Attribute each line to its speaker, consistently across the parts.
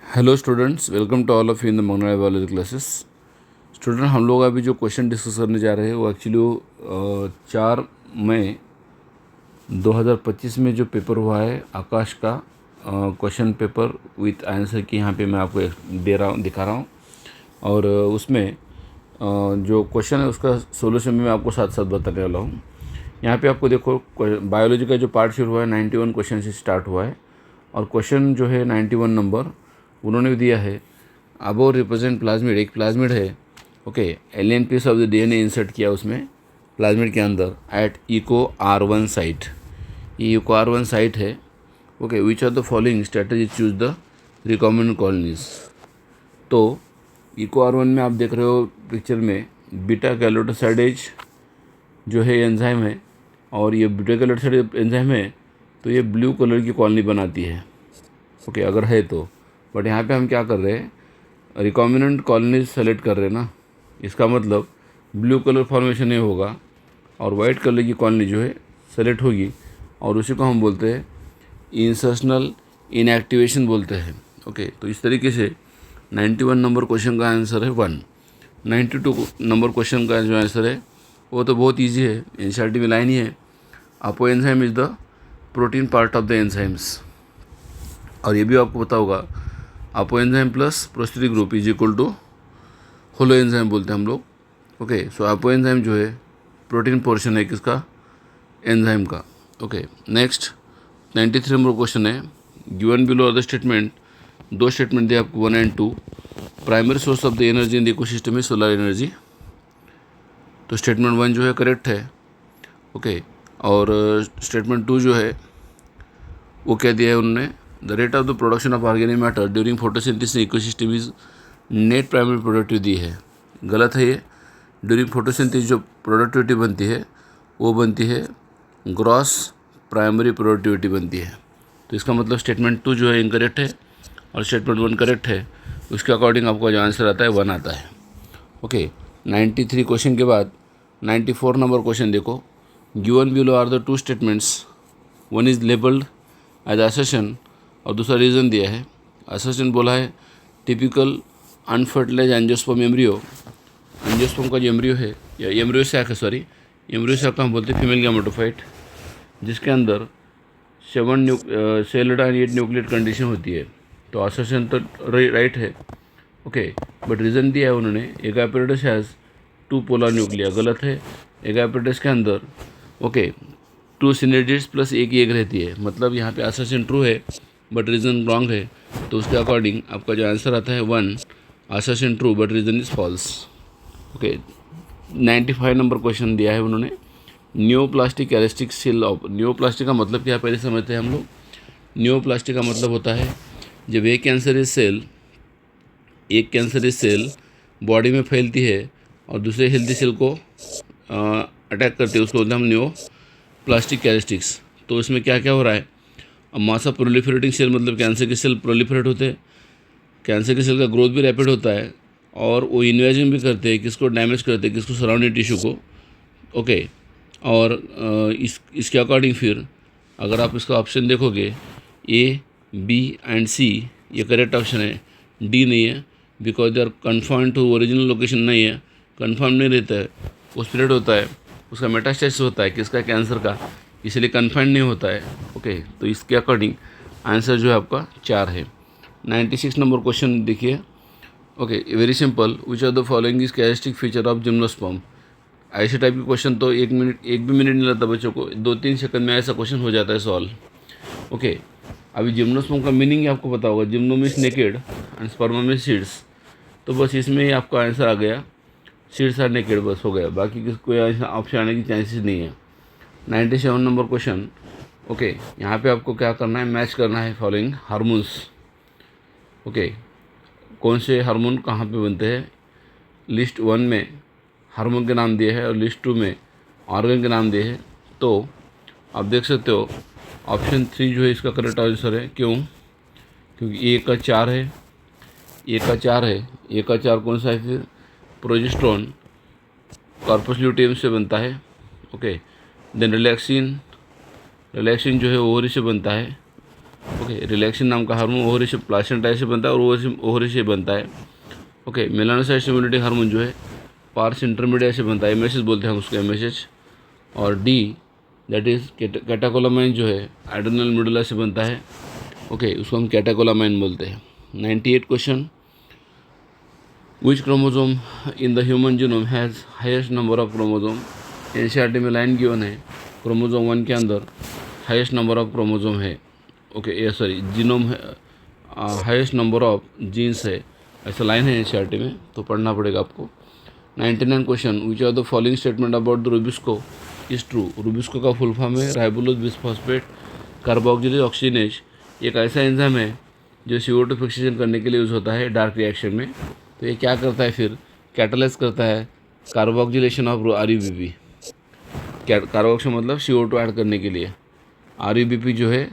Speaker 1: Hello students, welcome to all of you in the मंगनाई biology classes. Student, हम लोग अभी जो क्वेश्चन डिस्कस करने जा रहे हैं वो एक्चुअली 4 मई 2025 में जो पेपर हुआ है आकाश का क्वेश्चन पेपर विथ आंसर की यहाँ पे मैं आपको दिखा रहा हूँ। और उसमें जो क्वेश्चन है उसका सोल्यूशन भी मैं आपको साथ साथ बताने वाला हूँ। यहाँ पे आपको देखो, बायोलॉजी का जो पार्ट शुरू हुआ है 91 क्वेश्चन से स्टार्ट हुआ है और क्वेश्चन जो है 91 नंबर उन्होंने दिया है। अबव रिप्रेजेंट प्लाज्मिड, एक प्लाज्मिड है, okay, alien piece of the DNA insert किया उसमें प्लाज्मिड के अंदर एट इको R1 साइट। ये इको R1 साइट है, okay. Which are the following strategy choose the recombinant colonies. तो इको R1 में आप देख रहे हो पिक्चर में बीटा गैलोटोसाइडेज जो है एंजाइम है, और ये बीटा गैलोटोसाइडेज एंजाइम है तो ये ब्लू कलर की कॉलोनी बनाती है, ओके, अगर है तो। बट यहाँ पे हम क्या कर रहे हैं, रिकॉम्बिनेंट कॉलोनीज सेलेक्ट कर रहे हैं ना, इसका मतलब ब्लू कलर फॉर्मेशन नहीं होगा और वाइट कलर की कॉलोनी जो है सेलेक्ट होगी, और उसी को हम बोलते हैं इंसर्शनल इनएक्टिवेशन बोलते हैं, ओके। तो इस तरीके से 91 नंबर क्वेश्चन का आंसर है 1। 92 नंबर क्वेश्चन का जो आंसर है वो तो बहुत ईजी है, एनसीईआरटी में लाइन ही है, apoenzyme is the protein part of the enzymes. और ये भी आपको पता होगा, apoenzyme plus prosthetic group is equal to holoenzyme बोलते हैं हम लोग, ओके। सो अपो एंजाइम जो है प्रोटीन पोर्शन है किसका, एंजाइम का, ओके। नेक्स्ट 93 नंबर क्वेश्चन है, गिवन बिलो अदर स्टेटमेंट, दो स्टेटमेंट दिए आपको 1 और 2। Primary source of the energy in the ecosystem में सोलर एनर्जी। तो स्टेटमेंट 1 जो है करेक्ट है, ओके। और स्टेटमेंट 2 जो है वो क्या दिया है उन्होंने, the rate of the production of organic matter during photosynthesis in ecosystem is net primary productivity दी है, गलत है ये। ड्यूरिंग फोटोसिंथेसिस जो प्रोडक्टिविटी बनती है वो बनती है ग्रॉस प्राइमरी प्रोडक्टिविटी बनती है। तो इसका मतलब स्टेटमेंट 2 जो है इनकरेक्ट है और स्टेटमेंट 1 करेक्ट है। उसके अकॉर्डिंग आपका जो आंसर आता है 1 आता है, ओके। 93 क्वेश्चन के बाद 94 नंबर क्वेश्चन देखो, given below are the 2 statements, one is labelled as assertion और दूसरा रीज़न दिया है। असर्शन बोला है typical unfertilised angiosperm embryo, angiosperm का जो एम्ब्रियो है या एम्ब्रियो सैक है, सॉरी, एम्ब्रियो सैक का हम बोलते हैं फीमेल गैमेटोफाइट, जिसके अंदर 7 सेलड एंड 8 न्यूक्लियेट कंडीशन होती है। तो असर्शन तो राइट है, ओके। बट रीज़न दिया है उन्होंने, एगापेरेटस हैज़ 2 पोलर न्यूक्लिया, गलत है। एगापेरेटस के अंदर, ओके, 2 सिनेडिड्स प्लस एक ही एग रहती है, मतलब यहाँ पे असर्शन ट्रू है बट रीज़न रॉन्ग है। तो उसके अकॉर्डिंग आपका जो आंसर आता है 1, assertion true but reason is false, okay. 95 number question दिया है उन्होंने, neoplastic elastic cell of. Neoplastic का मतलब क्या पहले समझते हैं हम लोग। न्यूप्लास्टिक का मतलब होता है जब एक कैंसरस सेल बॉडी में फैलती है और दूसरे हेल्दी सेल को अटैक करती है, उसको बोलते हैं हम न्यू प्लास्टिक कैरेस्टिक्स। तो इसमें क्या क्या हो रहा है, अब मासा प्रोलिफरेटिंग सेल मतलब कैंसर के सेल प्रोलिफरेट होते हैं, कैंसर के सेल का ग्रोथ भी रैपिड होता है और वो इन्वेजन भी करते हैं, किसको डैमेज करते हैं, किसको, सराउंडिंग टिश्यू को, ओके। और इसके अकॉर्डिंग फिर अगर आप इसका ऑप्शन देखोगे A, B एंड C, ये करेक्ट ऑप्शन है। D नहीं है, because they are confirm to original location नहीं है, कन्फर्म नहीं रहता है, वो स्प्रेड होता है, उसका मेटास्टेसिस होता है किसका, कैंसर का, इसलिए कन्फाइंड नहीं होता है, ओके। तो इसके अकॉर्डिंग आंसर जो है आपका 4 है। 96 नंबर क्वेश्चन देखिए, okay, very simple, which are the following is characteristic feature of gymnosperm. ऐसे टाइप के क्वेश्चन तो एक भी मिनट नहीं लगता बच्चों को, 2-3 सेकंड में ऐसा क्वेश्चन हो जाता है सॉल्व, ओके। अभी जिम्नोस्पर्म का मीनिंग आपको पता होगा, gymno means naked and sperm means seeds, तो बस इसमें ही आपका आंसर आ गया, सीड्स आर नेकेड, बस हो गया, बाकी कोई ऐसा ऑप्शन आने की चांसेस नहीं है। 97 नंबर क्वेश्चन, ओके। यहाँ पे आपको क्या करना है, मैच करना है फॉलोइंग हार्मोन्स, ओके। कौन से हार्मोन कहाँ पे बनते हैं। लिस्ट 1 में हार्मोन के नाम दिए हैं और लिस्ट 2 में ऑर्गन के नाम दिए हैं। तो आप देख सकते हो ऑप्शन 3 जो है इसका करेक्ट आंसर है। क्यों, क्योंकि A का 4 है, A का 4 है। A का 4 कौन सा है फिर, प्रोजेस्टेरोन कॉर्पस ल्यूटियम से बनता है, ओके। देन रिलैक्सिन जो है ओवरी से बनता है, ओके, रिलैक्सिन नाम का हार्मोन ओवरी से प्लासेंटा से बनता है और ओवरी से बनता है। ओके, मेलानोसाइट स्टिमुलेटिंग हार्मोन जो है पार्स इंटरमीडिएट से बनता है, एमएसएच बोलते हैं हम उसको, एमएसएच। और डी दैट इज़ कैटाकोलामाइन जो है एड्रेनल मेडुला से बनता है। ओके, उसको हम कैटाकोलामाइन बोलते हैं। 98 question, which chromosome in the human genome has highest number of chromosome. NCERT में लाइन गिवन है, क्रोमोजोम 1 के अंदर हाईएस्ट नंबर ऑफ क्रोमोजोम है। ओके, ये सॉरी जीनोम है, हाईएस्ट नंबर ऑफ जीन्स है, ऐसा लाइन है एनसीईआरटी में, तो पढ़ना पड़ेगा आपको। 99 question, which are the following statement about the rubisco is true. Rubisco का फुल फॉर्म है राइबोलोज बिसफॉस्फेट कार्बोक्सिलेज ऑक्सीजनेज। एक ऐसा एंजाइम है जो CO2 फिक्सेशन करने के लिए यूज़ होता है डार्क रिएक्शन में। तो ये क्या करता है फिर, कैटालाइज करता है कार्बोक्सिलेशन ऑफ RUBP। कार्बोक्सिलेशन मतलब CO2 ऐड करने के लिए, RUBP जो है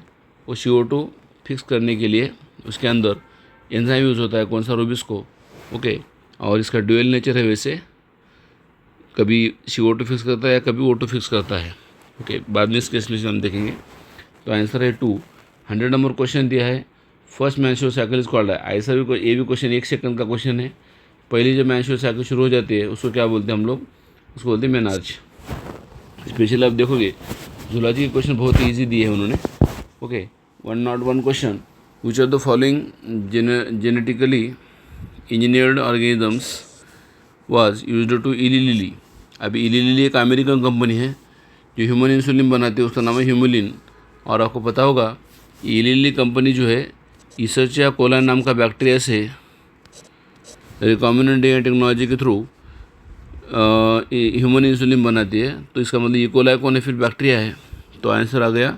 Speaker 1: वो CO2 फिक्स करने के लिए उसके अंदर एंजाइम यूज़ होता है, कौन सा, रूबिस्को। ओके, और इसका ड्यूअल नेचर है, वैसे कभी CO2 फिक्स करता है या कभी O2 फिक्स करता है। ओके, बाद में इसके एक्सप्लेनेशन हम देखेंगे। तो आंसर है 2। 100 नंबर क्वेश्चन दिया है, first menstrual cycle is called है। ऐसा भी ये भी क्वेश्चन 1 सेकंड का क्वेश्चन है। पहली जब मेंस्ट्रुअल साइकिल शुरू हो जाती है उसको क्या बोलते हैं हम लोग, उसको बोलते हैं मेनार्ज। स्पेशली आप देखोगे जूलॉजी के क्वेश्चन बहुत ईजी दिए हैं उन्होंने। Okay, 101 question, which are the following genetically engineered organisms was used to Eli Lilly. अभी इली लिली एक अमेरिकन कंपनी है जो ह्यूमन इंसुलिन बनाती है, उसका नाम है ह्यूमुलिन। और आपको पता होगा इली लिली कंपनी जो है इसर्चिया कोलाई नाम का बैक्टीरिया से रिकॉम्बिनेंट डीएनए टेक्नोलॉजी के थ्रू ह्यूमन इंसुलिन बनाती है। तो इसका मतलब ई कोलाई कौन है, फिर बैक्टीरिया है। तो आंसर आ गया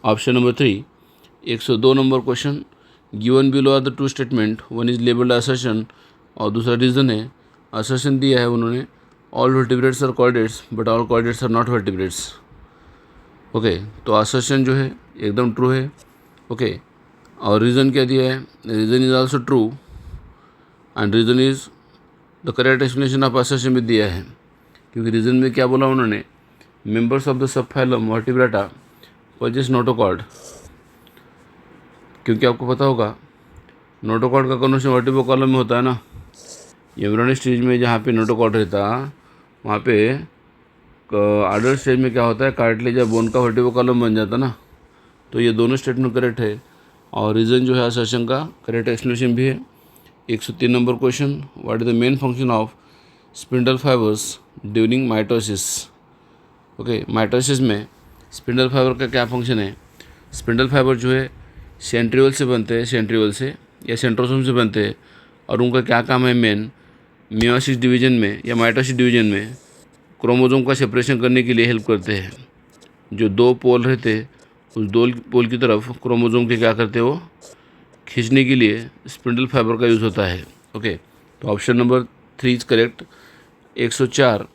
Speaker 1: option number 3। 102 number question, given below are the two statement, one is labelled assertion और दूसरा रीज़न है। असर्शन दिया है उन्होंने, all vertebrates are chordates but all chordates are not vertebrates. Okay, तो असर्शन जो है एकदम ट्रू है। ओके, और रीज़न क्या दिया है, reason is also true and reason is the correct explanation of assertion भी दिया है। क्योंकि रीज़न में क्या बोला उन्होंने, members of the subphylum vertebrata possess notochord. क्योंकि आपको पता होगा नोटोकॉर्ड का कन्वर्शन वर्टिब्रो कॉलम में होता है ना, एम्ब्रियोनिक स्टेज में जहाँ पे नोटोकॉर्ड रहता वहाँ पे अडल्ट स्टेज में क्या होता है, कार्टिलेज या बोन का वर्टिब्रो कॉलम बन जाता ना। तो ये दोनों स्टेटमेंट करेक्ट है और रीज़न जो है असर्शन का करेक्ट एक्सप्लेनेशन भी है। 103 number question, what is the main function of spindle fibres during mitosis. Okay, mitosis में स्पिंडल फाइबर का क्या फंक्शन है। स्पिंडल फाइबर जो है सेंट्रियोल से बनते हैं, सेंट्रियोल से या सेंट्रोसोम से बनते हैं, और उनका क्या काम है, मेन मियोसिस डिवीजन में या माइटोसिस डिवीजन में क्रोमोसोम का सेपरेशन करने के लिए हेल्प करते हैं। जो 2 पोल रहते हैं उस 2 पोल की तरफ क्रोमोसोम के क्या करते हैं, वो खींचने के लिए स्पिंडल फाइबर का यूज़ होता है। ओके, तो ऑप्शन नंबर 3 इज करेक्ट। 104,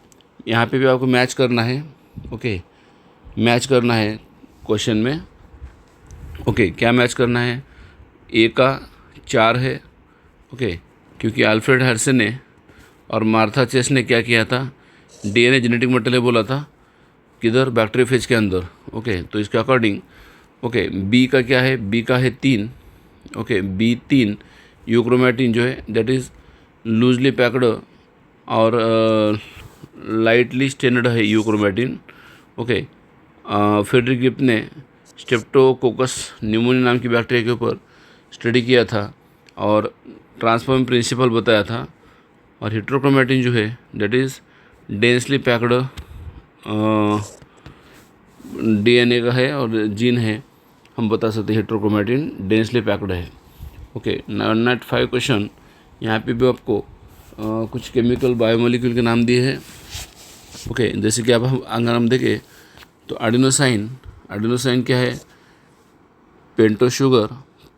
Speaker 1: यहाँ पे भी आपको मैच करना है। ओके, मैच करना है क्वेश्चन में। ओके, क्या मैच करना है, ए का 4 है। ओके, क्योंकि अल्फ्रेड हर्सन ने और मार्था चेस ने क्या किया था, डीएनए जेनेटिक मटेरियल बोला था, किधर, बैक्टीरियोफेज के अंदर। ओके, तो इसके अकॉर्डिंग ओके बी का क्या है, बी का है 3। ओके, B3 यूक्रोमैटिन जो है दैट इज़ लूजली पैक्ड और लाइटली स्टेन्ड है यूक्रोमैटिन। ओके, फ्रेडरिक गिब्स ने स्ट्रेप्टोकोकस न्यूमोनिया नाम की बैक्टीरिया के ऊपर स्टडी किया था और ट्रांसफॉर्म प्रिंसिपल बताया था। और हेट्रोक्रोमैटिन जो है that is densely packed DNA का है और जीन है, हम बता सकते हैं हेट्रोक्रोमैटिन डेंसली पैक्ड है। ओके, 95 क्वेश्चन, यहाँ पे भी आपको कुछ केमिकल बायोमोलिक्यूल के नाम दिए हैं। ओके, जैसे कि आप अगर हम देखें तो एडिनोसाइन क्या है, पेंटो शुगर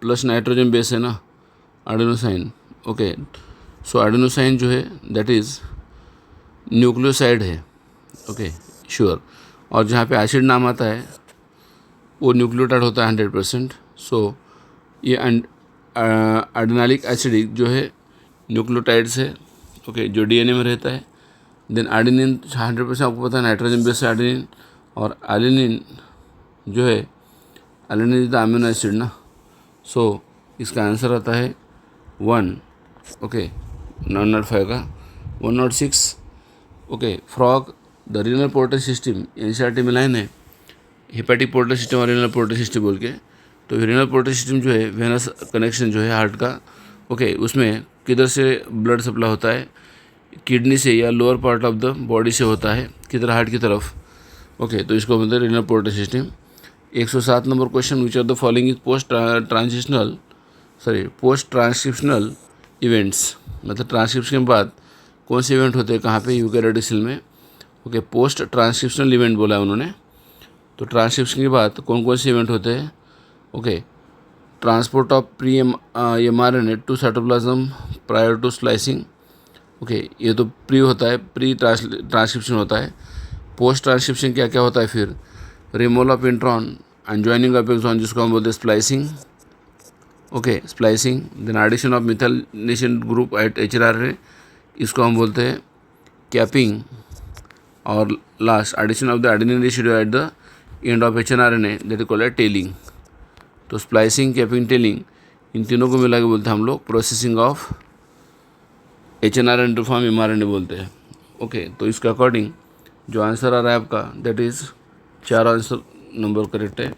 Speaker 1: प्लस नाइट्रोजन बेस है ना एडिनोसाइन। ओके, सो एडिनोसाइन जो है दैट इज़ न्यूक्लियोसाइड है। Okay, sure. और जहाँ पे एसिड नाम आता है वो न्यूक्लियोटाइड होता है 100%। सो ये एडेनालिक एसिडिक जो है न्यूक्लियोटाइड्स है। ओके, जो डीएनए में रहता है। देन एडेनिन 100% आपको पता है नाइट्रोजन बेस एडेनिन, और एलेनिन जो है, alanine is the amino acid ना, सो इसका आंसर आता है 1, ओके, 105 का 106। Okay, frog the renal portal system, NCERT में लाइन है हेपेटिक पोर्टल सिस्टम और रीनल पोर्टल सिस्टम बोल के। तो रीनल पोर्टल सिस्टम जो है वेनस कनेक्शन जो है हार्ट का, ओके, उसमें किधर से ब्लड सप्लाई होता है, किडनी से या lower part of the body से होता है, किधर, हार्ट की तरफ। ओके, तो इसको बोलते हैं renal portal system. 107 number question, which are the following is post transcriptional events, मतलब ट्रांसक्रिप्शन के बाद कौन से इवेंट होते हैं, कहाँ पे, यूकेरियोटिक सेल में। ओके, पोस्ट ट्रांसक्रिप्शनल इवेंट बोला है उन्होंने। तो ट्रांसक्रिप्शन के बाद कौन कौन से इवेंट होते हैं। Okay, transport of pre mRNA to cytoplasm prior to slicing. Okay, ये तो प्री होता है, प्री ट्रांसक्रिप्शन होता है। पोस्ट ट्रांसक्रिप्शन क्या क्या होता है फिर, removal of intron and joining of exon, जिसको हम बोलते हैं splicing. Okay, splicing, then addition of methylation group at hRNA, इसको हम बोलते हैं कैपिंग। और last, addition of the adenine residue at the end of hRNA, that is called as tailing. तो स्प्लाइसिंग, कैपिंग, टेलिंग, इन तीनों को मिला के बोलते हैं हम लोग processing of hRNA to form mRNA बोलते हैं। ओके, तो इसके अकॉर्डिंग जो आंसर आ रहा है आपका, that is 4 answer number correct है।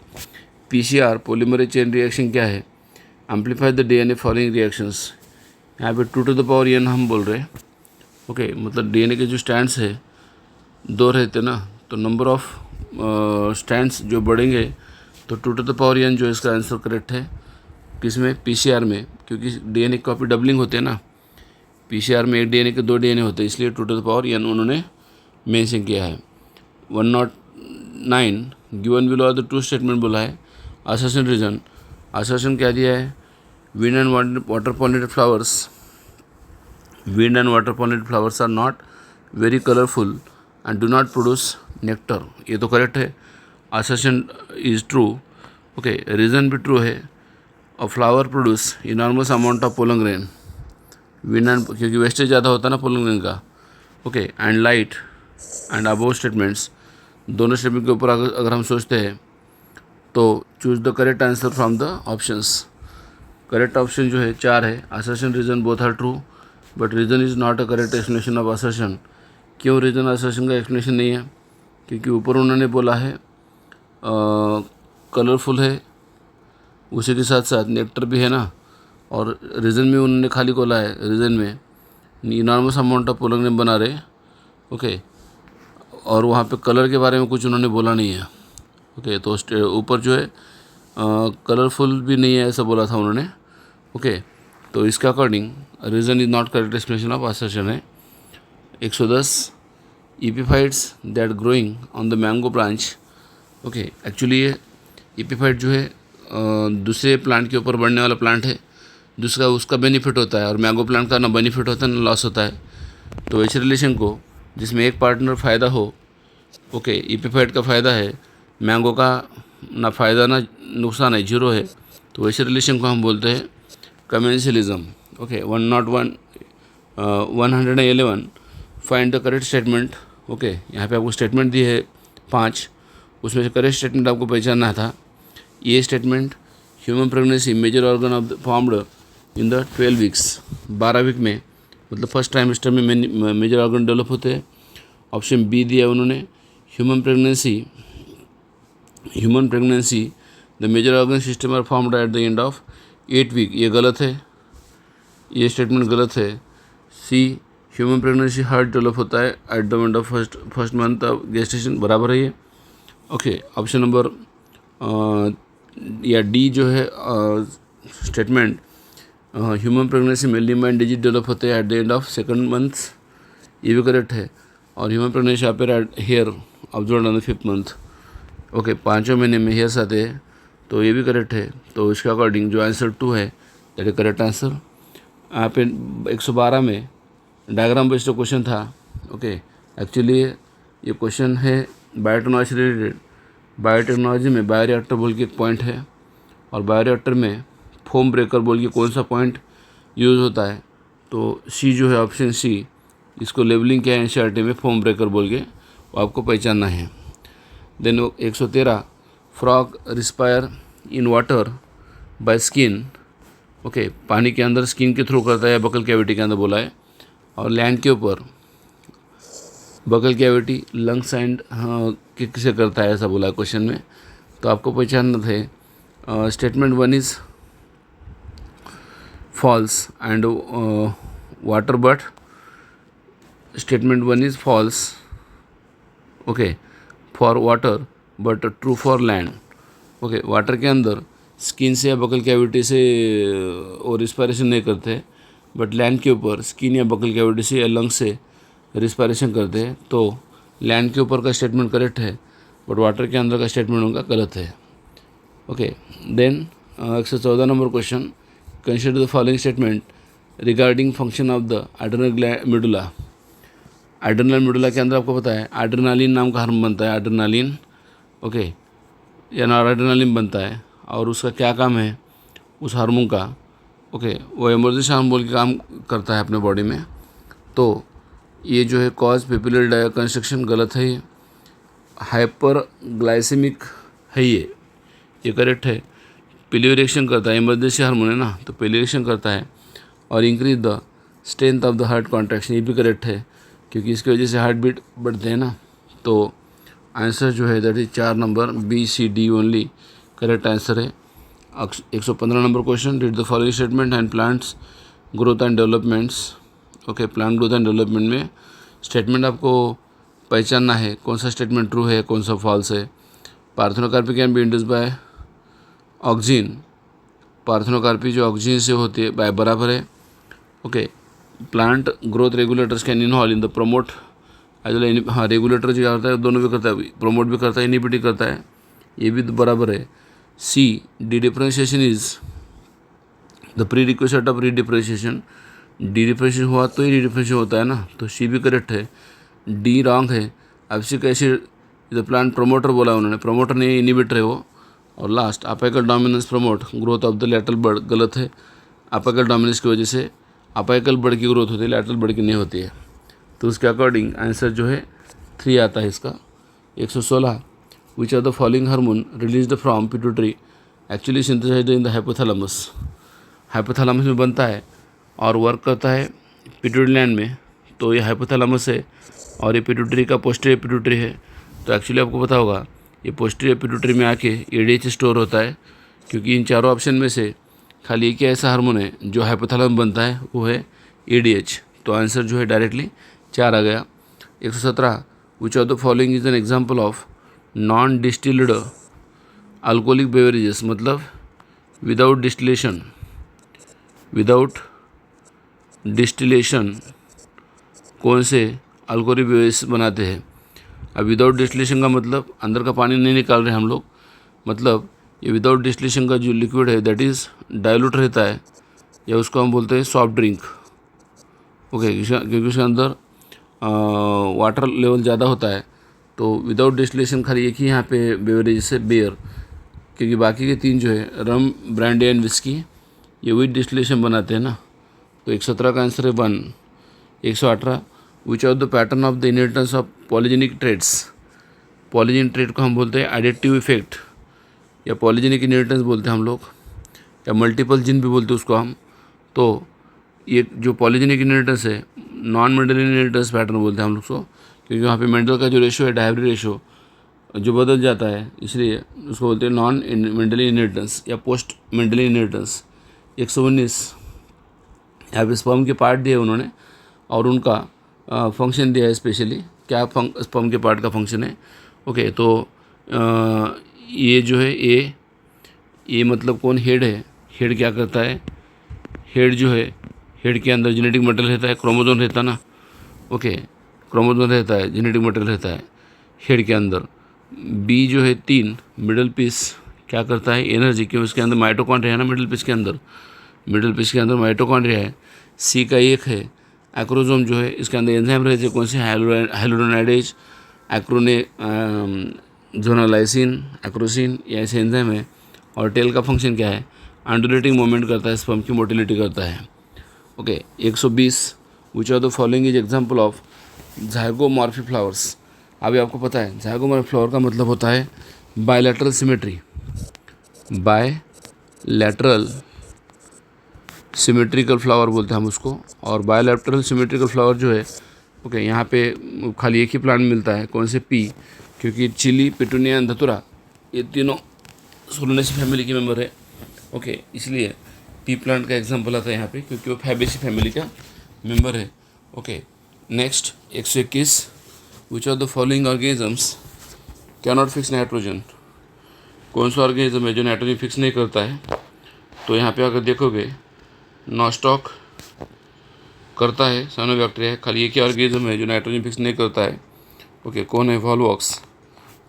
Speaker 1: PCR पॉलीमरेज चेन रिएक्शन क्या है, amplify the DNA following reactions. यहाँ पे 2 to the power n हम बोल रहे हैं। ओके, मतलब DNA के जो स्टैंड्स है 2 रहते ना, तो नंबर ऑफ स्टैंड्स जो बढ़ेंगे तो 2 to the power n जो इसका आंसर करेक्ट है। किस में, PCR में, क्योंकि DNA कॉपी डबलिंग होते हैं ना, PCR में एक DNA के 2 DNA होते हैं, इसलिए 2 to the power n उन्होंने मेंशन किया है। 109 given below the true statement बोला है। असर्शन रीजन, असर्शन क्या दिया है, wind and water pollinated flowers are not very colourful and do not produce nectar, ये तो करेक्ट है। Assertion is true. Okay, reason भी ट्रू है। और flower produce enormous amount of pollen grain, wind and, क्योंकि वेस्टेज ज़्यादा होता है ना पोलन ग्रेन का। Okay, and light and above statements, दोनों स्टेटमेंट के ऊपर अगर हम सोचते हैं तो choose the correct answer from the options. Correct option जो है 4 है। Assertion, reason both are true, but reason is not a correct explanation of assertion. क्यों रीज़न असर्शन का एक्सप्लेनेशन नहीं है, क्योंकि ऊपर उन्होंने बोला है कलरफुल है, उसी के साथ साथ नेक्टर भी है ना, और रीज़न में उन्होंने खाली बोला है, रीज़न में enormous amount of pollen grain बना रहे। ओके, और वहाँ पे कलर के बारे में कुछ उन्होंने बोला नहीं है। ओके, तो ऊपर जो है कलरफुल भी नहीं है ऐसा बोला था उन्होंने। ओके, तो इसके according reason is not correct explanation of assertion है। 110 epiphytes that growing on the mango branch. Okay, actually ये एपिफाइट जो है दूसरे प्लांट के ऊपर बढ़ने वाला प्लांट है, दूसरा उसका बेनिफिट होता है, और मैंगो प्लांट का ना बेनिफिट होता है ना लॉस होता है। तो इस रिलेशन को, जिसमें एक पार्टनर फ़ायदा हो, ओके, एपिफाइट का फ़ायदा है, मैंगो का ना फ़ायदा ना नुकसान है, 0 है, तो वैसे रिलेशन को हम बोलते हैं commensalism. Okay, 111 find the correct statement. Okay, यहाँ पे आपको स्टेटमेंट दी है 5, उसमें से करेक्ट स्टेटमेंट आपको पहचानना था। ये statement, human pregnancy major organ of formed in the 12 weeks, 12 week में, मतलब फर्स्ट ट्राइमेस्टर में मेजर ऑर्गन डेवलप होते हैं। ऑप्शन बी दिया उन्होंने, human pregnancy the major organ system are formed at the end of 8 week, ये गलत है, ये स्टेटमेंट गलत है। C, human pregnancy heart develop होता है at the end of first month of gestation, बराबर है ये। ओके, ऑप्शन नंबर या डी जो है स्टेटमेंट, ह्यूमन प्रेगनेंसी में लिम्ब एंड डिजिट डेवलप होते हैं at the end of 2nd month, ये भी करेक्ट है। और human pregnancy appear at hair observed on the 5th month. Okay, 5वें महीने में हेयर्स आते हैं, तो ये भी करेक्ट है। तो इसके अकॉर्डिंग जो आंसर 2 है, दैट इज करेक्ट आंसर। यहाँ पे 112 में डायग्राम बेस्ड क्वेश्चन था। ओके, एक्चुअली ये क्वेश्चन है बायोटेक्नोलॉजी से रिलेटेड। बायोटेक्नोलॉजी में बायोरिएक्टर बोल के एक पॉइंट है, और बायोरिएक्टर में फोम ब्रेकर बोल के कौन सा पॉइंट यूज़ होता है, तो सी जो है ऑप्शन सी, इसको लेबलिंग किया है एनसीईआरटी में फोम ब्रेकर बोल के, वो आपको पहचानना है। Then 113 frog respire in water by skin, okay, पानी के अंदर स्किन के थ्रू करता है या बकल कैविटी के अंदर बोला है, और लैंड के ऊपर बकल कैविटी, लंग्स एंड किसे करता है ऐसा बोला है क्वेश्चन में। तो आपको पहचानना थे statement 1 is false and water, but statement 1 is false, okay, for water but true for land. Okay, water के अंदर स्किन से या बकल कैविटी से और रिस्पायरेशन नहीं करते, बट लैंड के ऊपर स्किन या बकल कैविटी से या लंग से रिस्पायरेशन करते हैं। तो लैंड के ऊपर का स्टेटमेंट करेक्ट है, बट वाटर के अंदर का स्टेटमेंट उनका गलत है। Okay, then 114 number question, consider the following statement regarding function of the adrenal medulla. Adrenal medulla के अंदर आपको पता है एड्रेनालिन नाम का हार्मोन बनता है, एड्रेनालिन, ओके, या नॉरएड्रेनालिन बनता है, और उसका क्या काम है उस हार्मोन का, ओके, वो इमर्जेंसी हार्मोन के काम करता है अपने बॉडी में। तो ये जो है कॉज पेपिलर कंस्ट्रक्शन गलत है, ये हाइपर ग्लाइसेमिक है, ये करेक्ट है। पिल्यूरेक्शन करता है, इमर्जेंसी हार्मोन है ना, तो पिल्यूरेक्शन करता है, और increase the strength of the heart contraction, ये भी करेक्ट है, क्योंकि इसकी वजह से हार्ट बीट बढ़ते हैं ना। तो आंसर जो है that is 4 number B C D only correct answer है। 115 number question, read the following statement and plants growth and developments. Okay, plant growth and development में स्टेटमेंट आपको पहचानना है, कौन सा स्टेटमेंट ट्रू है कौन सा फॉल्स है। Parthenocarpy can be induced by oxygen, parthenocarpy जो ऑक्सीजन से होती है बाय बराबर है। Okay, plant growth regulators can involve in the promote as well, हाँ, रेगुलेटर जो होता है दोनों भी करता है, प्रमोट भी करता है, इनहिबिट करता है, ये भी तो बराबर है। C, dedifferentiation is the prerequisite of redifferentiation, dedifferentiation हुआ तो ही री डिफरेंशिएशन होता है ना, तो सी भी करेक्ट है। डी रॉन्ग है, abscisic acid the plant promoter बोला उन्होंने, प्रमोटर नहीं, इनहिबिटर है वो। और last, apical dominance promote growth of the lateral bud, गलत है। अपेकल डोमिनेंस की वजह से अपेकल बर्ड की ग्रोथ होती है, लैटरल बर्ड की नहीं होती है। तो उसके अकॉर्डिंग आंसर जो है 3 आता है इसका। 116, which are the following hormone released from pituitary actually synthesised in the hypothalamus, hypothalamus में बनता है और वर्क करता है पिट्यूटरी ग्लैंड में। तो ये हाइपोथैलेमस है और ये पिट्यूटरी का पोस्टीरियर पिट्यूटरी है। तो एक्चुअली आपको पता होगा ये पोस्टीरियर पिट्यूटरी में आके एडीएच स्टोर होता है, क्योंकि इन चारों ऑप्शन में से खाली एक ही ऐसा हार्मोन है जो हाइपोथैलेमस बनता है, वो है एडीएच। तो आंसर जो है डायरेक्टली 4 आ गया। 117, विच of the following is an example of non distilled alcoholic beverages, मतलब विदाउट डिस्टिलेशन, विदाउट डिस्टिलेशन कौन से अल्कोहलिक बेवरेज बनाते हैं। अब विदाउट डिस्टिलेशन का मतलब अंदर का पानी नहीं निकाल रहे हम लोग, मतलब ये विदाउट डिस्टिलेशन का जो लिक्विड है दैट इज़ डाइल्यूट रहता है, या उसको हम बोलते हैं सॉफ्ट ड्रिंक। ओके, क्योंकि उसके अंदर वाटर लेवल ज़्यादा होता है। तो विदाउट डिस्टिलेशन खाली एक ही यहाँ पे बेवरेज है बियर, क्योंकि बाकी के 3 जो है रम, ब्रांडी एंड विस्की, ये विद डिस्टिलेशन बनाते हैं ना। तो 117 का आंसर है 1। 118, which of the pattern of the inheritance of polygenic traits, polygenic trait को हम बोलते हैं एडिटिव इफेक्ट, या पॉलीजेनिक इनहेरिटेंस बोलते हैं हम लोग, या मल्टीपल जीन भी बोलते हैं उसको हम। तो ये जो पॉलीजेनिक इनहेरिटेंस है, नॉन मेंडल इनहेरिटेंस पैटर्न बोलते हैं हम लोग को, क्योंकि वहाँ पे मेंडल का जो रेशो है डायब्री रेशो जो बदल जाता है, इसलिए उसको बोलते हैं नॉन मेंडली इनहेरिटेंस या पोस्ट मेंडली इनहेरिटेंस। 119, यहाँ पे स्पर्म के पार्ट दिए उन्होंने और उनका फंक्शन दिया है स्पेशली, क्या स्पर्म के पार्ट का फंक्शन है। ओके, तो ये जो है ये मतलब कौन, हेड है। हेड क्या करता है, हेड जो है, हेड के अंदर जेनेटिक मटेरियल रहता है, क्रोमोसोम रहता है ना। ओके, क्रोमोसोम रहता है, जेनेटिक मटेरियल रहता है हेड के अंदर। बी जो है 3, मिडल पीस क्या करता है, एनर्जी, क्यों उसके अंदर माइटोकॉन्ड्रिया है ना, मिडल पीस के अंदर, मिडल पीस के अंदर माइटोकॉन्ड्रिया है। सी का 1 है, एक्रोसोम जो है इसके अंदर एंजाइम रहते हैं, कौन से, हाइलोरोनाइडेज, एक्रोने जोनालाइसिन, एक्रोसिन, ये ऐसे एंजाइम है। और टेल का फंक्शन क्या है, अंडुलेटिंग मूवमेंट करता है, स्पर्म की मोटिलिटी करता है। Okay, 120, which of the following is example of zygomorphy flowers. अभी आपको पता है ज़ाइगोमॉर्फी फ्लावर का मतलब होता है bilateral symmetry, lateral symmetrical flower बोलते हैं हम उसको, और बायोलैटरल सिमेट्रिकल फ्लावर जो है ओके यहाँ पे खाली एक ही प्लांट मिलता है, कौन से पी, क्योंकि चिली, पिटूनिया एंड धतूरा ये तीनों सोलोनेसी फैमिली के मेंबर है ओके, इसलिए पी प्लांट का एग्जांपल आता है यहाँ पे क्योंकि वो फैबेसी फैमिली का मेंबर है okay. Next 121, which of the following organisms cannot fix nitrogen, कौन सा ऑर्गेनिज्म है जो नाइट्रोजन फिक्स नहीं करता है। तो यहाँ पे अगर देखोगे नॉस्टॉक करता है, साइनोबैक्टीरिया है, खाली एक ही ऑर्गेनिज्म है जो नाइट्रोजन फिक्स नहीं करता है ओके, कौन है, volvox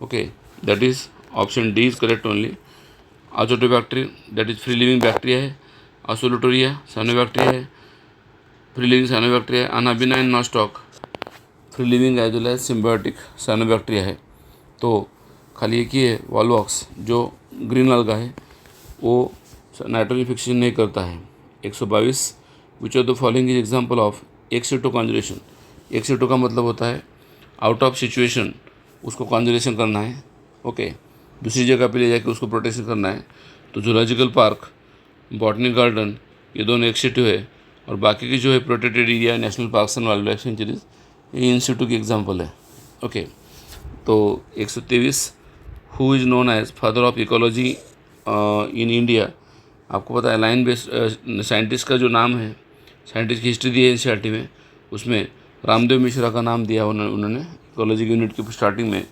Speaker 1: okay, that is option D is correct only. Azotobacteria that is free living bacteria है, असोलोटोरिया साइनोबैक्टीरिया है, फ्री लिविंग साइनोबैक्टीरिया है, anabaena and nostoc free living as well as symbiotic cyanobacteria है। तो खाली एक ही है वॉलवॉक्स जो green अलगा है, वो नाइट्रोजन फिक्सेशन नहीं करता है। 122, विच of the following is example of x two conjugation, x two का मतलब होता है आउट ऑफ सिचुएशन उसको कॉन्जुगेशन करना है ओके, दूसरी जगह पे ले जाके उसको प्रोटेक्शन करना है। तो जूलॉजिकल पार्क, बॉटनी गार्डन ये दोनों एक्स2 है, और बाकी की जो है protected area, national parks and wildlife sanctuaries, ये इन-सिटू की एग्जाम्पल है ओके। तो 123, who is known as father of ecology in India, आपको पता है लाइन बेस्ड साइंटिस्ट का जो नाम है, साइंटिस्ट की हिस्ट्री दी है एनसीईआरटी में, उसमें रामदेव मिश्रा का नाम दिया उन्होंने इकोलॉजी की यूनिट की स्टार्टिंग में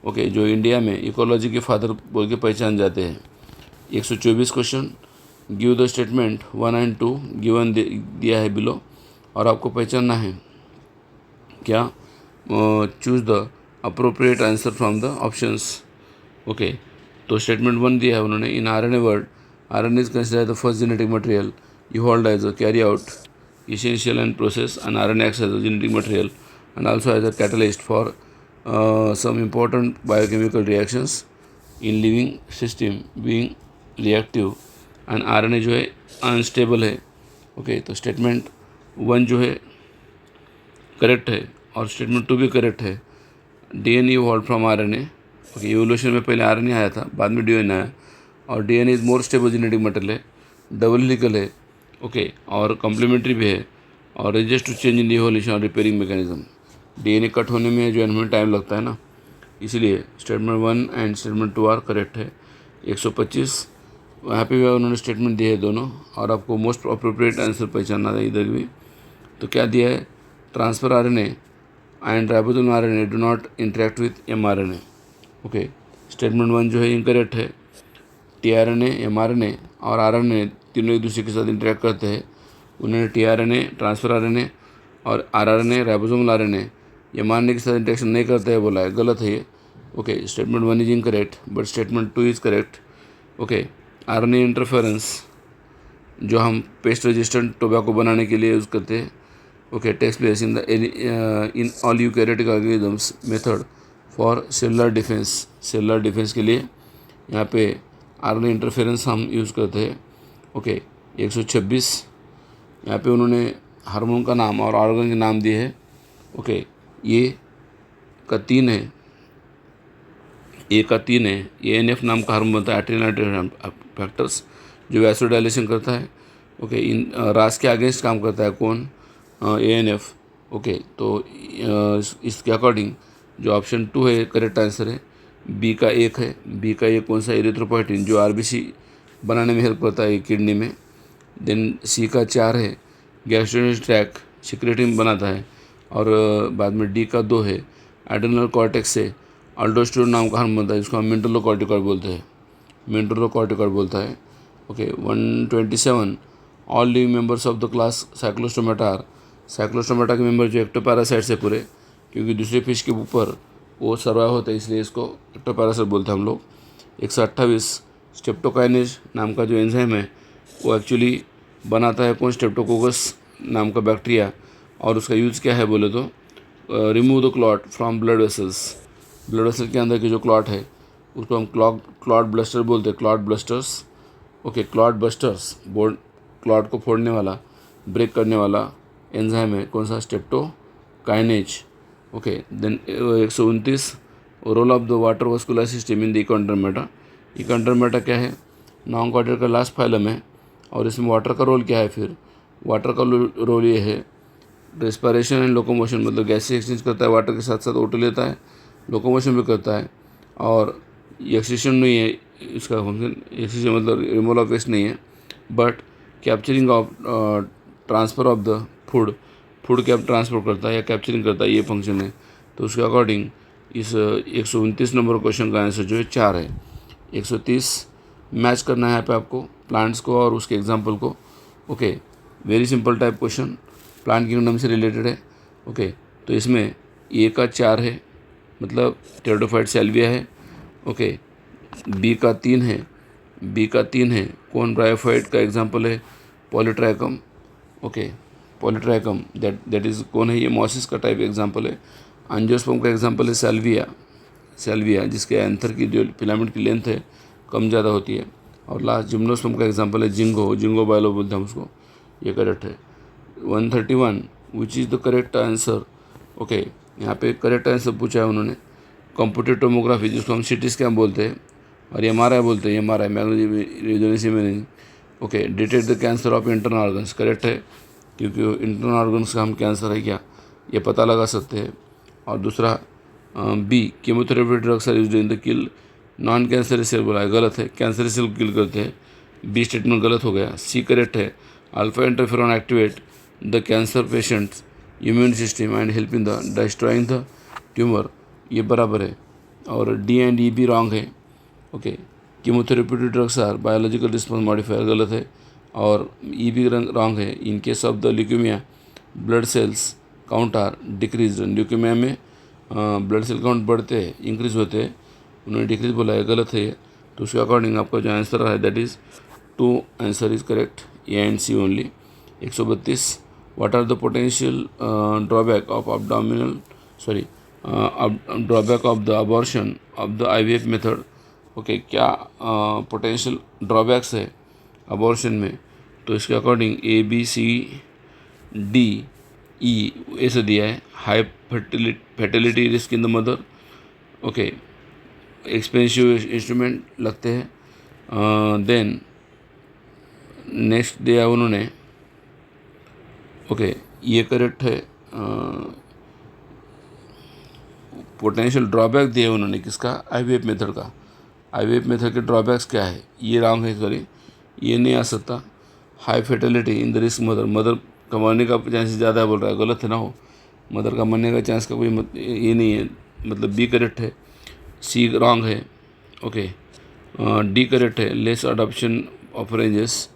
Speaker 1: ओके, जो इंडिया में इकोलॉजी के फादर बोल के पहचान जाते हैं। 124 question, give the statement 1 and 2 given दिया है बिलो, और आपको पहचानना है क्या, choose the appropriate answer from the options okay. तो स्टेटमेंट 1 दिया है उन्होंने, in RNA word RNA is considered the first genetic material evolved as a carry-out essential and process, and RNA acts as a genetic material and also as a catalyst for some important biochemical reactions in living system being reactive, and RNA जो है unstable है okay. तो statement 1 जो है correct है और statement 2 भी correct है। DNA evolve from RNA okay, evolution में पहले RNA आया था, बाद में DNA आया, और DNA is more stable genetic material है, डबल हेलिकल है ओके, और कम्प्लीमेंट्री भी है, और resist to change in the evolution और रिपेयरिंग मैकेनिज्म। DNA कट होने में जो एनवायरमेंट टाइम लगता है ना, इसलिए statement 1 and statement 2 are correct है। 125, यहाँ पे भी उन्होंने स्टेटमेंट दिए है दोनों, और आपको मोस्ट अप्रोप्रिएट आंसर पहचानना था इधर भी। तो क्या दिया है, transfer RNA and ribosome RNA do not interact with mRNA okay. Statement 1 जो है इनकरेक्ट है, tRNA mRNA और RNA तीनों एक दूसरे के साथ इंटरेक्ट करते हैं। उन्होंने tRNA ट्रांसफर RNA और RNA राइबोसोमल RNA mRNA के साथ इंटरेक्शन नहीं करते हैं बोला है, गलत है ये okay. Statement 1 is incorrect but statement 2 is correct okay. RNA interference जो हम पेस्ट रेजिस्टेंट टोबैको बनाने के लिए यूज़ करते हैं okay, takes place in the in all eukaryotic organisms method for cellular defence, cellular defence के लिए यहाँ पे RNA इंटरफेरेंस हम यूज़ करते हैं ओके। 126, यहाँ पे उन्होंने हार्मोन का नाम और ऑर्गन के नाम दिए हैं ओके। ये का 3 है, ए का 3 है, ANF नाम का हार्मोन बनता है, एड्रेनल फैक्टर्स, जो वैसोडाइलेशन करता है ओके। इन रास के अगेंस्ट काम करता है कौन, ANF ओके। तो इसके अकॉर्डिंग जो ऑप्शन 2 है करेक्ट आंसर है। बी का 1 है, बी का 1 कौन सा, एरिथ्रोपोइटिन जो RBC बनाने में हेल्प करता है किडनी में। देन सी का 4 है, गैस्ट्रोइंटेस्टाइनल ट्रैक्ट सिक्रेटिन बनाता है, और बाद में डी का 2 है, एड्रेनल कॉर्टेक्स से अल्डोस्टेरोन नाम का हार्मोन बनता है जिसको हम मेंटलोकॉर्टिकॉइड बोलते हैं, मेंटलोकॉर्टिकॉइड बोलता है okay. 127, all living members of the class cyclostomata are, cyclostomata के मेंबर जो एक्टोपैरासाइट्स है पूरे, क्योंकि दूसरे फिश के ऊपर वो सर्वाइव होता है इसलिए इसको एक्टोपैरासाइट बोलते हैं हम लोग। 128, स्ट्रेप्टोकाइनेज नाम का जो एंजाइम है वो एक्चुअली बनाता है कौन, स्ट्रेप्टोकोकस नाम का बैक्टीरिया, और उसका यूज़ क्या है बोले तो remove the clot from blood vessels, blood vessel के अंदर की जो क्लॉट है उसको हम क्लॉट ब्लस्टर बोलते हैं, clot busters okay. Clot busters बोर्ड क्लॉट को फोड़ने वाला, ब्रेक करने वाला एंजाइम है कौन सा, streptokinase okay. Then 129, role of the water vascular system in the echinodermata, echinodermata क्या है, नॉन कार्डियक का लास्ट फाइलम है। और इसमें वाटर का रोल क्या है? फिर वाटर का रोल ये है रेस्पिरेशन एंड लोकोमोशन, मतलब गैस एक्सचेंज करता है, वाटर के साथ साथ O2 लेता है, लोकोमोशन भी करता है। और एक्सक्रीशन नहीं है इसका फंक्शन, एक्सक्रीशन मतलब रिमूवल ऑफ वेस्ट नहीं है, but capturing of transfer of the food क्या ट्रांसफर करता है या कैप्चरिंग करता है, ये फंक्शन है। तो उसके अकॉर्डिंग इस 129 नंबर क्वेश्चन का आंसर जो है 4 है। 130 मैच करना है यहाँ पे आपको प्लांट्स को और उसके एग्जाम्पल को। Okay, very simple type question, plant kingdom से रिलेटेड है। ओके, तो इसमें ए का 4 है, मतलब टेरिडोफाइट सैल्विया है। ओके, बी का 3 है, कौन ब्रायोफाइट का एग्जाम्पल है Polytrichum. Okay, Polytrichum that is कौन है, ये मॉसिस का टाइप एग्जाम्पल है। एंजियोस्पर्म का एग्जाम्पल है सैल्विया जिसके एंथर की जो फिलामेंट की लेंथ है कम ज़्यादा होती है। और लास्ट जिम्नोस्पर्म का एग्जाम्पल है जिंगो बायलो बोलते हैं उसको, ये करेक्ट है। 131 which is the correct answer. Okay, यहाँ पे करेक्ट आंसर पूछा है उन्होंने, कंप्यूटेड टोमोग्राफी जिसको हम CT स्कैन बोलते हैं और MRI बोलते हैं, MRI magnetic resonance imaging. Okay, detect the cancer of internal organs, correct है, क्योंकि इंटरनल ऑर्गन्स का हम कैंसर है क्या ये पता लगा सकते हैं। और दूसरा B, chemotherapy drugs are used in the kill non cancerous cell, बोला है गलत है, कैंसर सेल किल करते हैं, बी स्टेटमेंट गलत हो गया। सी करेक्ट है, alpha interferon activate the cancer patients immune system and help in the destroying the tumour, ये बराबर है। और डी एंड ई भी रॉन्ग है। Okay, chemotherapeutic drugs are biological response modifier, गलत है। और ई भी रॉन्ग है। In case of the leukaemia blood cells count are decrease, leukaemia में ब्लड सेल काउंट बढ़ते हैं, इंक्रीज होते हैं, उन्होंने डिक्रीज बोला है, गलत है। तो उसके अकॉर्डिंग आपका जो आंसर है that is 2 answer is correct, A and C only. 132 what are the potential drawback of drawback of the abortion of the IVF method. Okay, क्या पोटेंशियल ड्रॉबैक्स है अबॉर्शन में? तो इसके अकॉर्डिंग ABCDE ऐसे दिया है। High fertility risk in the mother. Okay, expensive instrument लगते हैं। देन नेक्स्ट दिया उन्होंने, ओके ये करेक्ट है। पोटेंशियल ड्रॉबैक दिए उन्होंने किसका? IVF मेथड का। IVF मेथड के ड्रॉबैक्स क्या है? ये रॉन्ग है, सॉरी ये नहीं आ सकता। High fertility in the risk mother का मरने का चांस ज़्यादा है बोल रहा है, गलत है ना हो, मदर का मरने का चांस का कोई ये नहीं है, मतलब बी करेक्ट है। सी रॉन्ग है। ओके, डी करेक्ट है, लेस अडॉप्शन ऑफ रेंजेस।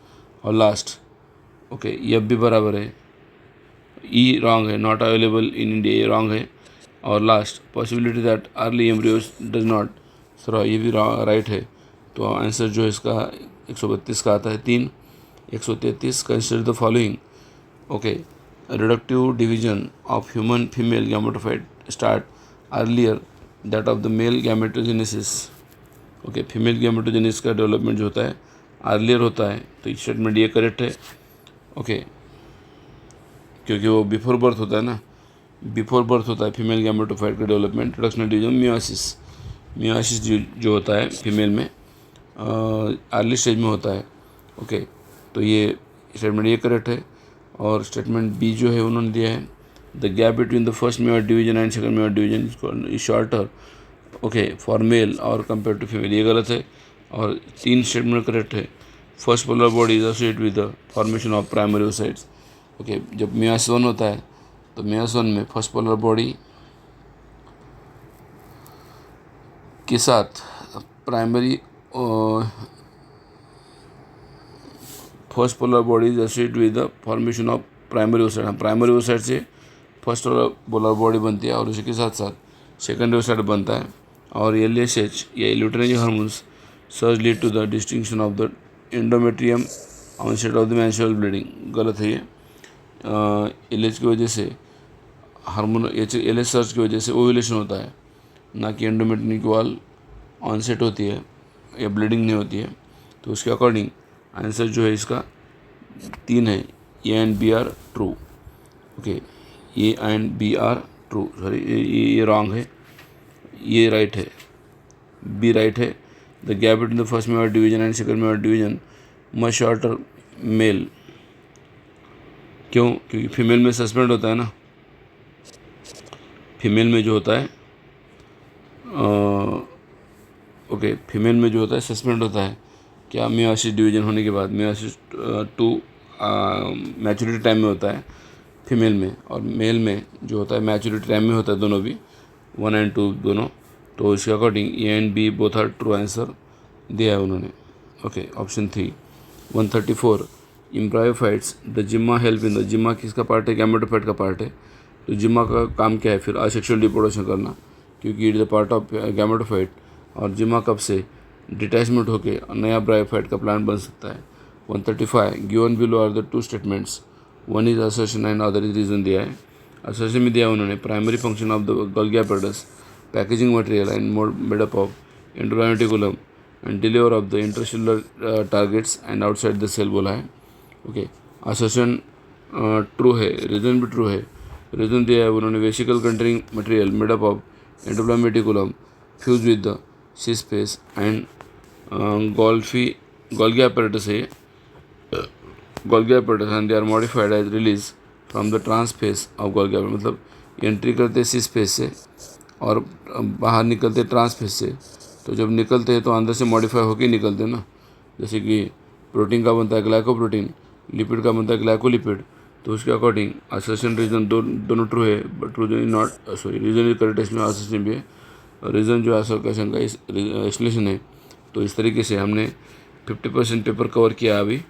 Speaker 1: और लास्ट ओके ये भी बराबर है। ई रॉन्ग है, नॉट अवेलेबल इन इंडिया, ये रॉन्ग है। और last possibility that early embryos does not, sir ये भी राइट है। तो आंसर जो है इसका 132 का आता है 3। 133 consider the following. Okay, reductive division of human female gametophyte start earlier that of the male gametogenesis. Okay, female gametogenesis का डेवलपमेंट जो होता है अर्लियर होता है, तो स्टेटमेंट ये करेक्ट है। ओके, क्योंकि वो बिफोर बर्थ होता है ना, बिफोर बर्थ होता है फीमेल गैमेटोफाइट का डेवलपमेंट। रिडक्शनल डिवीजन मियोसिस जो होता है फीमेल में अर्ली स्टेज में होता है। ओके, तो ये स्टेटमेंट ये करेक्ट है। और स्टेटमेंट बी जो है उन्होंने दिया है, the gap between the first meiotic division and second meiotic division is shorter, okay, for male और कंपेयर टू फीमेल, ये गलत है। और 3 स्टेटमेंट करेक्ट है। First polar body is associated with the formation of primary oocytes। Okay, जब meiosis 1 होता है तो मियोसिस 1 में फर्स्ट पोलर बॉडी के साथ primary first polar body is associated with the formation of primary oocyte। Primary oocyte से first polar body बनती है और उसी के साथ साथ सेकेंडरी oocyte बनता है। और LSH या luteinizing hormones surge lead to the distinction of the endometrium onset of the menstrual bleeding, गलत है ये। LH की वजह से हार्मोन LH सर्च की वजह से ओव्यूलेशन होता है, ना कि एंडोमेट्रियम वॉल ऑनसेट होती है या ब्लीडिंग नहीं होती है। तो उसके अकॉर्डिंग आंसर जो है इसका 3 है, ए and B are true. Okay, A and B are true, sorry ये रॉन्ग है, ये राइट है, बी राइट है। The gap between the first मेवा डिवीजन एंड सेकंड मेवा डिवीजन मच शॉर्टर मेल। क्यों? क्योंकि फीमेल में सस्पेंड होता है ना, फीमेल में जो होता है ओके, फीमेल में जो होता है सस्पेंड होता है क्या, मियोसिस डिवीजन होने के बाद। मियोसिस 2 मैच्योरिटी टाइम में होता है फीमेल में, और मेल में जो होता है मैच्योरिटी टाइम में होता है, दोनों भी 1 और 2 दोनों। तो इसके according A and B both are true answer दिया है उन्होंने। Okay, option 3। 134 embryophytes the gemma help in the. Gemma किसका पार्ट है? गैमेटोफाइट का पार्ट है। तो जिम्मा का काम क्या है फिर? असेक्सुअल रिप्रोडक्शन करना, क्योंकि it is the part of gametophyte. और जिम्मा कब से डिटैचमेंट होकर नया ब्रायोफाइट का प्लांट बन सकता है। 135 given below are the 2 statements, one is assertion and other is reason दिया है। असर्शन में दिया उन्होंने primary function of the Golgi apparatus, packaging material and made up of endoplasmic reticulum and deliver of the intercellular targets and outside the cell बोला है। Okay, assertion true है, reason भी true है। रीजन दिया है उन्होंने vesicle containing material made up of endoplasmic reticulum fuse with the C space and Golgi apparatus है। Golgi apparatus and they are modified as release from the trans phase of Golgi apparatus, मतलब entry करते सी space से और बाहर निकलते trans phase से। तो जब निकलते हैं तो अंदर से मॉडिफाई होकर निकलते हैं ना, जैसे कि प्रोटीन का बनता है ग्लाइकोप्रोटीन, लिपिड का बनता है ग्लाइकोलिपिड। तो उसके अकॉर्डिंग असर्शन रीजन दोनों ट्रू है, but reason is not, sorry reason is correct, इसमें असर्शन भी है। रीज़न जो असर्शन का एक्सप्लेनेशन है। तो इस तरीके से हमने 50% पेपर कवर किया। अभी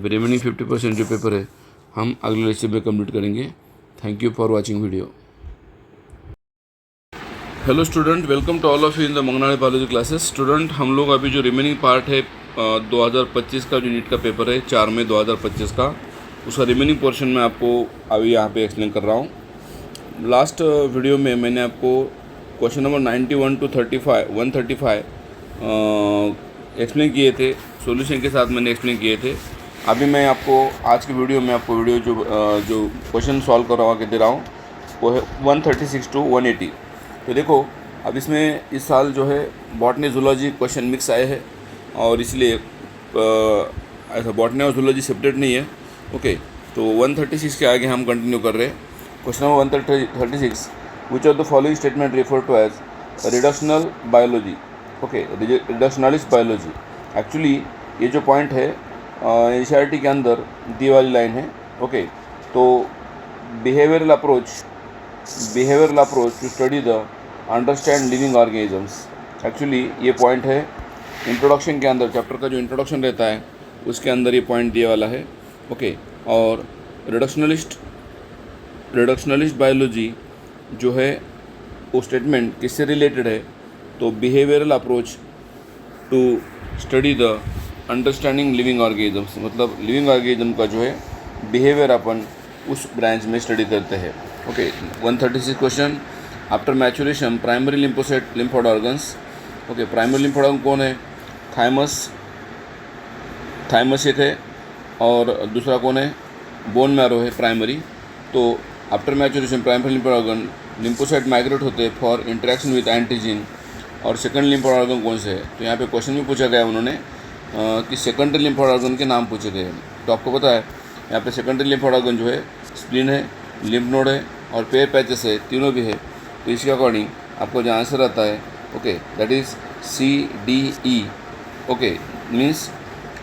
Speaker 1: रिमेनिंग 50% जो पेपर है हम अगले लेक्चर में कंप्लीट करेंगे। Thank you for watching video. Hello student, welcome to all of you in the मंगनाड़े बायोलॉजी क्लासेस। स्टूडेंट, हम लोग अभी जो रिमेनिंग पार्ट है 2025 का जो नीट का पेपर है 4 मई 2025 का, उसका रिमेनिंग पोर्शन मैं आपको अभी यहाँ पे एक्सप्लेन कर रहा हूँ। लास्ट वीडियो में मैंने आपको क्वेश्चन नंबर 91 to 135 एक्सप्लेन किए थे, सॉल्यूशन के साथ मैंने एक्सप्लेन किए थे। अभी मैं आपको आज की वीडियो में आपको जो क्वेश्चन सॉल्व करवा के दे रहा हूँ वो है 136 to 180। तो देखो, अब इसमें इस साल जो है बॉटनी जूलॉजी क्वेश्चन मिक्स आए हैं, और इसलिए ऐसा बॉटनी और जूलॉजी सेपरेट नहीं है। ओके, तो 136 के आगे हम कंटिन्यू कर रहे हैं। Question number 136, which of the following statement refer to as reductional biology. Okay, reductionalist biology. Actually ये जो पॉइंट है एनसीईआरटी के अंदर दी वाली लाइन है। ओके, तो behavioural approach to study the understand living organisms. Actually ये पॉइंट है इंट्रोडक्शन के अंदर, चैप्टर का जो इंट्रोडक्शन रहता है उसके अंदर ये पॉइंट दिए वाला है। ओके, और रिडक्शनलिस्ट बायोलॉजी जो है वो स्टेटमेंट किससे रिलेटेड है? तो behavioural approach to study the understanding living organisms, मतलब लिविंग ऑर्गेनिज्म का जो है बिहेवियर अपन उस ब्रांच में स्टडी करते हैं। Okay, 136 question, after maturation primary lymphoid organs. Okay, primary lymphoid organ कौन है? थाइमस एक है, और दूसरा कौन है? बोन मैरो है प्राइमरी। तो after maturation primary lymphoid organ lymphocyte migrate होते हैं फॉर इंटरेक्शन विद एंटीजन। और सेकंड लिम्फोड ऑर्गन कौन से है? तो यहाँ पे क्वेश्चन भी पूछा गया उन्होंने कि सेकेंडरी लिम्फोड ऑर्गन के नाम पूछे गए। तो आपको पता है यहाँ पे सेकेंडरी लिम्फोड ऑर्गन जो है स्प्लीन है, लिम्फ नोड है और पेयर पैचेस है, तीनों भी है। तो इसके अकॉर्डिंग आपको जो आंसर आता है, okay, that is CDE। Okay, means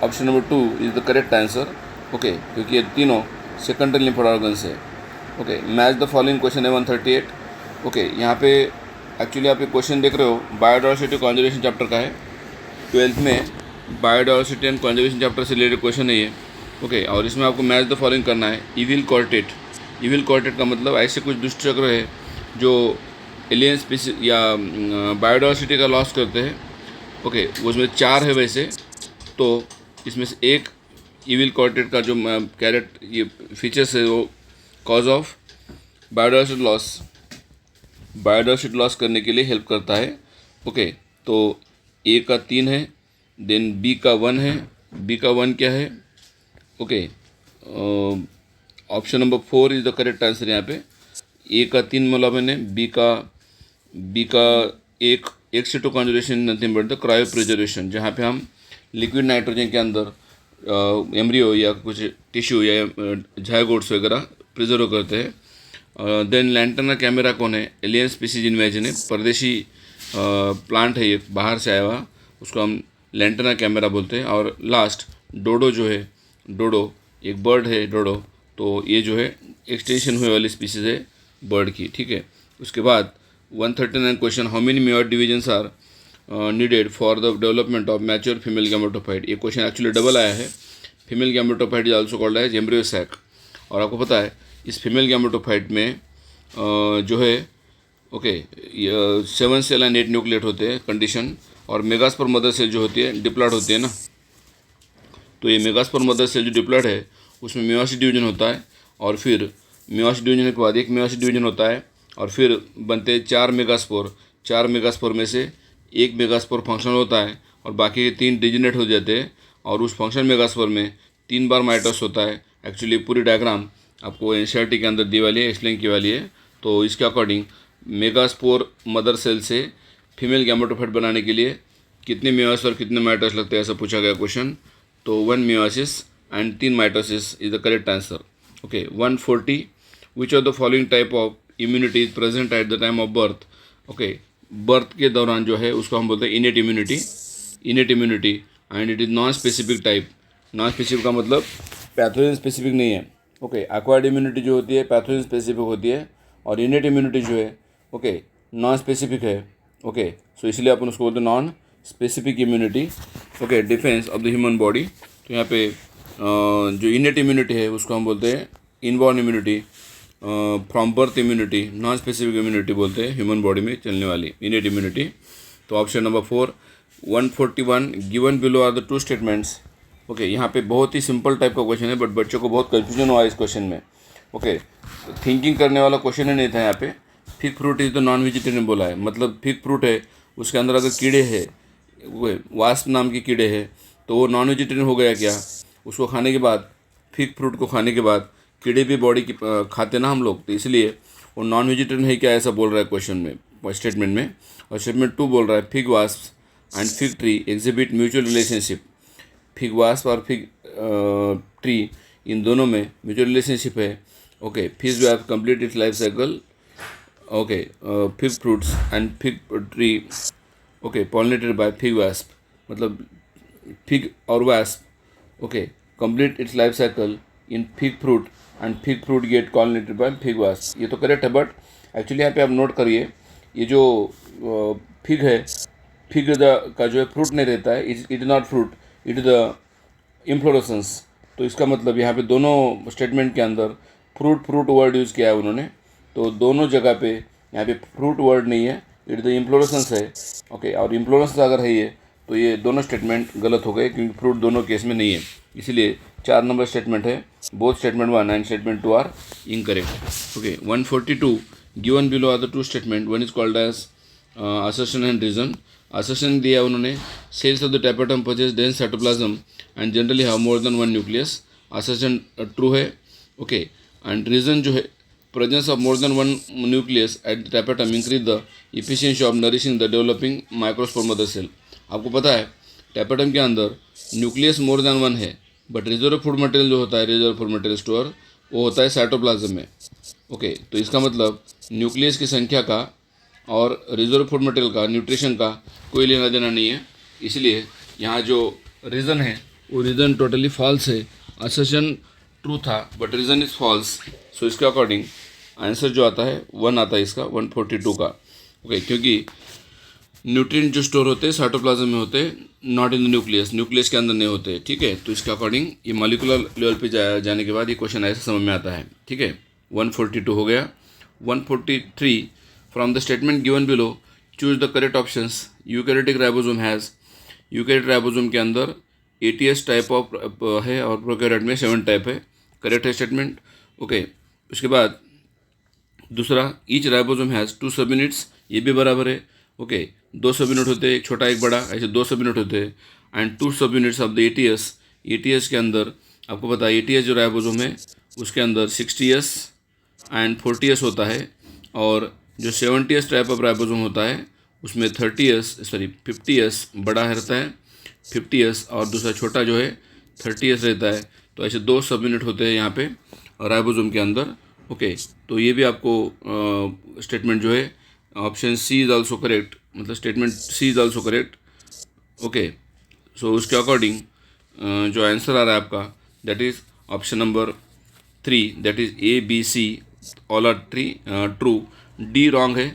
Speaker 1: option number 2 is the correct answer. Okay, क्योंकि ये तीनों सेकेंडरी लिम्फोड ऑर्गन्स है। Okay, match the following question है 138। ओके, यहाँ पे एक्चुअली आप ये क्वेश्चन देख रहे हो बायोडाइवर्सिटी कंजर्वेशन चैप्टर का है। 12th में बायोडाइवर्सिटी एंड कंजर्वेशन चैप्टर से रिलेटेड क्वेश्चन है ये। ओके, और इसमें आपको मैच द फॉलोइंग करना है। इविल कॉर्टेट का मतलब ऐसे कुछ दुष्ट चक्र है जो एलियन स्पीसीज या बायोडाइवर्सिटी का लॉस करते हैं। ओके, उसमें 4 है वैसे, तो इसमें से एक इविल कॉर्टेट का जो कैरेट ये फीचर्स है वो कॉज ऑफ बायोडाइवर्सिटी लॉस करने के लिए हेल्प करता है। ओके, तो ए का 3 है, देन बी का 1 है। बी का 1 क्या है? Okay, option number 4 is the correct answer. यहाँ पे ए का 3 बोला मैंने, बी का 1 x two conjugation nothing but the cryo preservation, जहाँ पे हम लिक्विड नाइट्रोजन के अंदर एम्ब्रियो या कुछ टिश्यू या जायगोट्स वगैरह प्रिजर्व करते हैं। देन लैंटर्ना कैमरा कौन है? एलियन स्पीसीज इन्वेजन है, परदेशी प्लांट है ये, बाहर से आया हुआ, उसको हम लैंटर्ना कैमरा बोलते हैं। और लास्ट डोडो जो है, डोडो एक बर्ड है डोडो, तो ये जो है एक्सटेंशन हुए वाली स्पीसीज है बर्ड की, ठीक है। उसके बाद 139 question, how many meiotic divisions are needed for the development of mature female gametophyte. ये क्वेश्चन एक्चुअली डबल आया है। Female gametophyte is also called as embryo sac. और आपको पता है इस फीमेल गैमेटोफाइट में जो है 7 सेल एंड 8 न्यूक्लिएट होते हैं कंडीशन। और मेगास्पर्म मदर सेल जो होती है डिप्लॉयड होती है ना, तो ये मेगास्पर्म मदर सेल जो डिप्लॉयड है उसमें मेयोसिस डिवीजन होता है, और फिर मेयोसिस डिवीजन के बाद एक मेयोसिस डिवीजन होता है, और फिर बनते हैं 4 मेगास्पोर। 4 मेगास्पोर में से एक मेगास्पोर फंक्शनल होता है और बाकी के 3 डिजेनेट हो जाते हैं। और उस फंक्शनल मेगास्पोर में 3 बार माइटोस होता है। एक्चुअली पूरी डायग्राम आपको एनसीईआरटी के अंदर दी वाली है, एक्सप्लेन की वाली है। तो इसके अकॉर्डिंग मेगास्पोर मदर सेल से फीमेल गैमेटोफाइट बनाने के लिए कितने मेयोसिस और कितने माइटोस लगते हैं, ऐसा पूछा गया क्वेश्चन। तो 1 meiosis and 3 mitosis is the correct answer. 140, which of the following type of immunity is present at the time of birth. Birth के दौरान जो है उसको हम बोलते हैं innate immunity and it is non specific type. Non specific का मतलब पैथोजन स्पेसिफिक नहीं है। एक्वायर्ड इम्यूनिटी जो होती है पैथोजन स्पेसिफिक होती है, और इनेट इम्यूनिटी जो है नॉन स्पेसिफिक है। सो इसलिए अपन उसको बोलते हैं non specific immunity. Defence of the human body. तो यहाँ पे जो इनेट इम्यूनिटी है उसको हम बोलते हैं inborn immunity, from birth immunity non specific immunity बोलते हैं ह्यूमन बॉडी में चलने वाली इनेट इम्यूनिटी। तो option number 4, 141, given below are the 2 statements. यहाँ पे बहुत ही सिंपल टाइप का क्वेश्चन है, बट बच्चों को बहुत कन्फ्यूजन हुआ इस क्वेश्चन में। थिंकिंग करने वाला क्वेश्चन ही नहीं था। यहाँ पे fig fruit is the non vegetarian बोला है, मतलब फिग फ्रूट है उसके अंदर अगर कीड़े हैं, वो वास्प नाम के कीड़े हैं, तो वो नॉन वेजिटेरियन हो गया क्या? उसको खाने के बाद, फिग फ्रूट को खाने के बाद कीड़े भी बॉडी की खाते ना हम लोग, तो इसलिए वो नॉन वेजिटेरियन है क्या, ऐसा बोल रहा है क्वेश्चन में, स्टेटमेंट में। और स्टेटमेंट 2 बोल रहा है fig wasp and fig tree exhibit mutual relationship. Fig wasp और फिग ट्री इन दोनों में म्यूचुअल रिलेशनशिप है। Fig wasp complete its life cycle. Fig fruits and fig tree pollinated by fig wasp, मतलब फिग और wasp complete its life cycle in fig fruit and fig fruit get pollinated by fig wasp. ये तो correct है, but actually यहाँ पे आप note करिए, ये जो फिग है, फिग का जो है फ्रूट नहीं रहता है, it is not fruit, it is the inflorescence. तो इसका मतलब यहाँ पे दोनों स्टेटमेंट के अंदर फ्रूट वर्ड यूज़ किया है उन्होंने, तो दोनों जगह पे यहाँ पे फ्रूट वर्ड नहीं है, इट द इन्फ्लोरेसेंस है। और इन्फ्लोरेंस अगर है ये, तो ये दोनों स्टेटमेंट गलत हो गए, क्योंकि फ्रूट दोनों केस में नहीं है। इसीलिए 4 नंबर स्टेटमेंट है, both statement 1 and statement 2 are incorrect. 142, given below are the 2 statement, one is called as assertion and reason. Assertion दिया उन्होंने, cells of the tapetum possess dense cytoplasm and generally have more than 1 nucleus. Assertion true है। And reason जो है, presence of more than 1 nucleus at the tapetum increase the efficiency of nourishing the developing microspore mother cell. आपको पता है tapetum के अंदर nucleus मोर than 1 है, but reserve food material जो होता है, रिजर्व फूड मटेरियल स्टोर, वो होता है साइटोप्लाज्म में। तो इसका मतलब न्यूक्लियस की संख्या का और रिजर्व फूड मटेरियल का, न्यूट्रिशन का कोई लेना देना नहीं है। इसलिए यहाँ जो रीज़न है वो रीज़न टोटली फॉल्स है। असर्शन ट्रू था बट रीज़न इज़ फॉल्स। सो इसके अकॉर्डिंग आंसर जो आता है 1 आता है इसका, 142 का। क्योंकि न्यूट्रिएंट जो स्टोर होते हैं साइटोप्लाज्म में होते हैं, not in the nucleus, nucleus के अंदर नहीं होते। तो इसके अकॉर्डिंग ये मॉलिकुलर लेवल पे जाने के बाद ये क्वेश्चन ऐसे समझ में आता है। 142 हो गया। 143, from the statement given below choose the correct options. Eukaryotic ribosome has, eukaryotic ribosome के अंदर 80s टाइप ऑफ है और प्रोकैरियोट में 7 टाइप है। करेक्ट है स्टेटमेंट। उसके बाद दूसरा, ईच राइबोसोम हैज़ 2 सब यूनिट्स, ये भी बराबर है। 2 सब यूनिट होते हैं, एक छोटा एक बड़ा, ऐसे 2 सब यूनिट होते हैं। एंड 2 सब यूनिट्स ऑफ द ATS के अंदर आपको पता है ATS जो राइबोसोम है उसके अंदर 60S एंड 40S होता है, और जो 70S टाइप ऑफ राइबोसोम होता है उसमें 50s बड़ा रहता है 50s, और दूसरा छोटा जो है 30s रहता है। तो ऐसे 2 सब यूनिट होते हैं यहाँ पे राइबोसोम के अंदर। ओके, तो ये भी आपको स्टेटमेंट जो है option C is also correct, मतलब statement C is also correct. Okay, so उसके अकॉर्डिंग जो आंसर आ रहा है आपका that is option number 3, that is A B C all are true. D wrong है,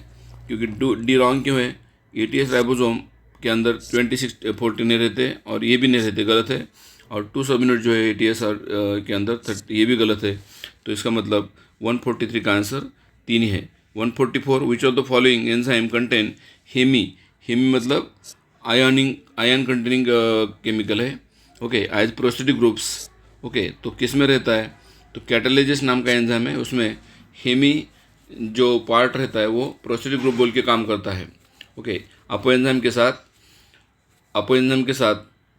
Speaker 1: क्योंकि डी रॉन्ग क्यों है? एटीएस राइबोसोम के अंदर 2640 नहीं रहते और ये भी नहीं रहते, गलत है। और 2 सब यूनिट जो है एटीएस के अंदर 30, ये भी गलत है। तो इसका मतलब 143 का आंसर 3 ही है। 144, which of the following enzyme contain heme. Heme मतलब आयन कंटेनिंग केमिकल है। Okay, as prosthetic groups. Okay, तो किस में रहता है? तो कैटालिसिस नाम का एंजाइम है, उसमें हेमी जो पार्ट रहता है वो प्रोस्टेटिक ग्रुप बोल के काम करता है। ओके, अpo एंजाइम के साथ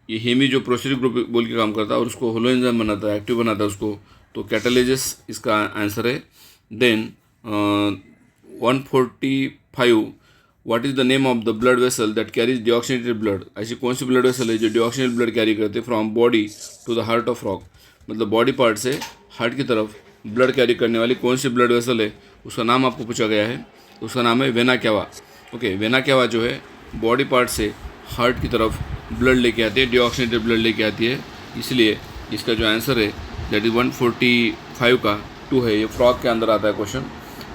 Speaker 1: ये हेमी जो प्रोस्टेटिक ग्रुप बोल के काम करता है और उसको होलो एंजाइम बनाता है, एक्टिव बनाता है उसको, तो कैटालिसिस इसका आंसर है। Then 145, what is the name of the blood vessel that carries deoxygenated blood. ऐसी कौन सी ब्लड वेसल है जो डिऑक्सीनेटेड ब्लड कैरी करते हैं from body to the heart of rock, मतलब बॉडी पार्ट से हार्ट की तरफ ब्लड कैरी करने वाली कौन सी ब्लड वेसल है, उसका नाम आपको पूछा गया है। उसका नाम है vena cava. Okay, vena cava जो है बॉडी पार्ट से हार्ट की तरफ ब्लड लेके आती है, डिऑक्सीनेटेड ब्लड लेके आती है, इसलिए इसका जो आंसर है दैट इज़ 145 का 2 है। ये फ्रॉक के अंदर आता है question.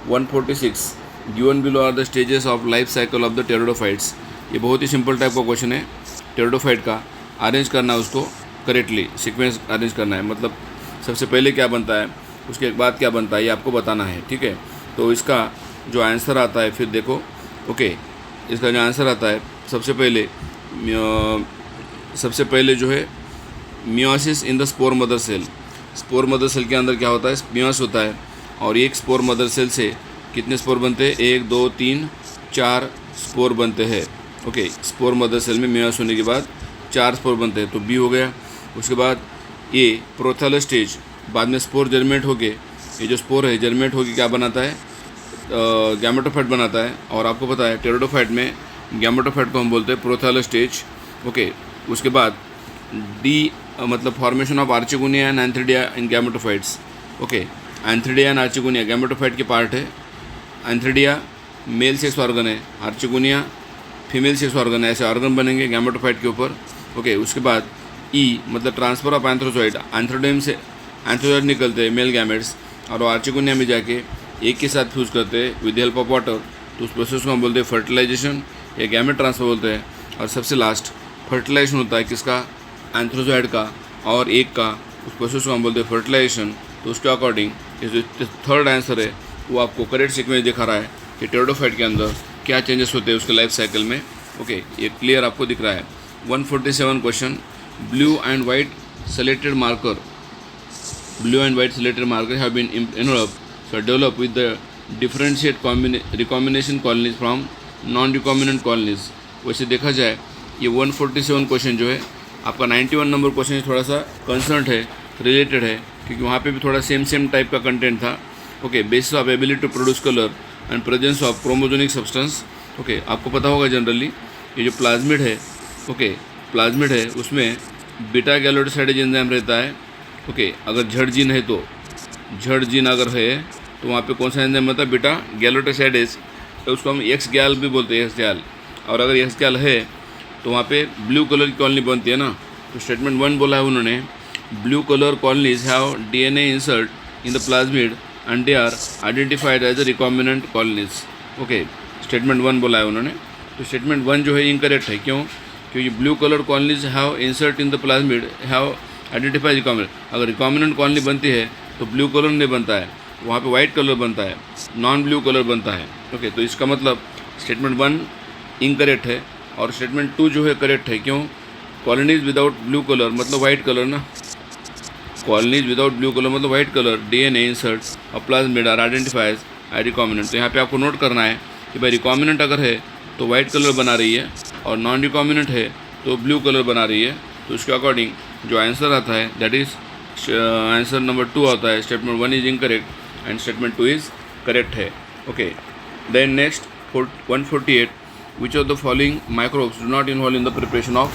Speaker 1: 146, given below are the stages of life cycle of the pteridophytes. ये बहुत ही सिंपल टाइप का क्वेश्चन है। टेरिडोफाइट का अरेंज करना है, उसको करेक्टली सीक्वेंस अरेंज करना है, मतलब सबसे पहले क्या बनता है, उसके बाद क्या बनता है, ये आपको बताना है। ठीक है, तो इसका जो आंसर आता है, फिर देखो। ओके, इसका जो आंसर आता है सबसे पहले जो है meiosis in the spore mother cell. Spore mother cell के अंदर क्या होता है? मियोस होता है, और एक स्पोर मदर सेल से कितने स्पोर बनते हैं? 1 2 3 4 स्पोर बनते हैं। ओके, स्पोर मदर सेल में मियोस होने के बाद 4 स्पोर बनते हैं, तो बी हो गया। उसके बाद ए प्रोथैलस स्टेज, बाद में स्पोर जर्मेट होके, ये जो स्पोर है जर्मेट होके क्या बनाता है? गैमेटोफाइट बनाता है। और आपको पता है टेरिडोफाइट में गैमेटोफाइट को हम बोलते हैं प्रोथैलस स्टेज। ओके, उसके बाद डी मतलब formation of archegonia and antheridia in gametophytes. Okay, antheridia and archegonia gametophyte के पार्ट है। एंथ्रिडिया मेल सेक्स ऑर्गन है, आर्चिगोनिया फीमेल सेक्स ऑर्गन है, ऐसे ऑर्गन बनेंगे गैमेटोफाइट के ऊपर। ओके, उसके बाद ई मतलब ट्रांसफर ऑफ एंथ्रोजॉइड, एंथ्रोडेम से एंथ्रोजॉइड निकलते हैं मेल गैमेट्स, और आर्चिगोनिया में जाके एक के साथ फ्यूज़ करते हैं विद हेल्प ऑफ वाटर, तो उस प्रोसेस को हम बोलते हैं फर्टिलाइजेशन या गैमेट ट्रांसफर बोलते हैं। और सबसे लास्ट फर्टिलाइजेशन होता है किसका? एंथ्रोजॉइड का और एक का, उस प्रोसेस को हम बोलते हैं फर्टिलाइजेशन। तो उसके अकॉर्डिंग ये जो थर्ड आंसर है वो आपको करेक्ट सीक्वेंस दिखा रहा है कि टेरिडोफाइट के अंदर क्या चेंजेस होते हैं उसके लाइफ साइकिल में। ओके, ये क्लियर आपको दिख रहा है। 147 question, blue and white selected marker have been developed with the differentiate recombination colonies from non-recombinant colonies। वैसे देखा जाए ये 147 क्वेश्चन जो है आपका 91 नंबर क्वेश्चन थोड़ा सा कंसर्न है, रिलेटेड है, क्योंकि वहाँ पे भी थोड़ा सेम टाइप का कंटेंट था। Okay, basis of ability to produce colour and presence of chromogenic substance. Okay, आपको पता होगा जनरली ये जो प्लाज्मिड है, ओके प्लाज्मिड है, उसमें बीटा गैलोडोसाइडेज एंजाइम रहता है। ओके, अगर झड़ जीन है तो झड़ जीन अगर है तो वहाँ पे कौन सा एंजाइम बनता है? बीटा गैलोडोसाइडेज, तो उसको हम एक्स गैल भी बोलते हैं, एक्स गैल। और अगर एक्स गैल है तो वहाँ पे ब्लू कलर की कॉलोनी बनती है ना। तो स्टेटमेंट 1 बोला है उन्होंने, blue colour colonies have DNA insert in the plasmid and they are identified as a recombinant colonies. Okay, statement 1 बोला है उन्होंने। तो स्टेटमेंट 1 जो है इनकरेक्ट है, क्यों? क्योंकि blue colour colonies have insert in the plasmid have identified recombinant. अगर रिकॉम्बिनेंट कॉलोनी बनती है तो ब्लू कलर नहीं बनता है, वहाँ पे वाइट कलर बनता है, नॉन ब्लू कलर बनता है। ओके, तो इसका मतलब स्टेटमेंट 1 इनकरेक्ट है और स्टेटमेंट 2 जो है करेक्ट है। क्यों? कॉलोनीज विदाउट ब्लू कलर मतलब वाइट कलर ना, कॉलोनीज विदाउट ब्लू कलर मतलब वाइट कलर, DNA इंसर्ट और plasmid are identifies as recombinant. तो यहाँ पे आपको नोट करना है कि भाई रिकॉम्बिनेंट अगर है तो वाइट कलर बना रही है और नॉन रिकॉम्बिनेंट है तो ब्लू कलर बना रही है। तो उसके अकॉर्डिंग जो आंसर आता है दैट इज़ आंसर नंबर 2 आता है। Statement 1 is incorrect and statement 2 is correct है। Okay, then next 148, which of the following microbes do not involve in the preparation of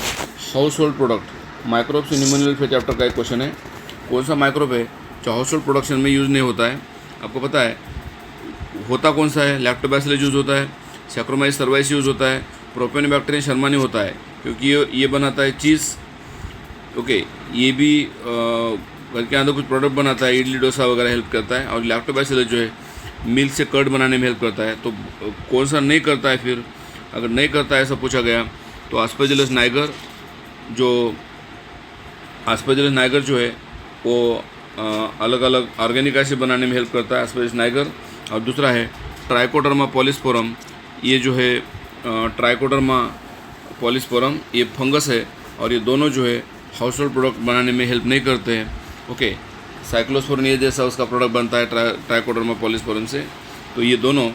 Speaker 1: household product. Microbes in human welfare chapter का एक question है। कौन सा microbe है जो household production में use नहीं होता है? आपको पता है होता कौन सा है? लैक्टोबैसिलस यूज़ होता है, सैक्रोमाइस सर्वाइस यूज़ होता है, प्रोपेनोबैक्टीरियम शर्मानी होता है क्योंकि ये बनाता है चीज़। ओके, ये भी घर के अंदर कुछ प्रोडक्ट बनाता है, इडली डोसा वगैरह हेल्प करता है। और लैक्टोबैसिलस जो है मिल्क से कर्ड बनाने में हेल्प करता है। तो कौन सा नहीं करता है फिर? अगर नहीं करता है ऐसा पूछा गया तो आस्परजिलस नाइगर जो है वो अलग अलग ऑर्गेनिक एसिड बनाने में हेल्प करता है, एस्परजिलस नाइगर। और दूसरा है ट्राइकोडर्मा पॉलिस्पोरम। ये जो है ट्राइकोडर्मा पॉलिस्पोरम ये फंगस है और ये दोनों जो है हाउस होल्ड प्रोडक्ट बनाने में हेल्प नहीं करते हैं। ओके, साइक्लोस्पोरिन ये जैसा उसका प्रोडक्ट बनता है ट्राइकोडर्मा पॉलिस्पोरम से। तो ये दोनों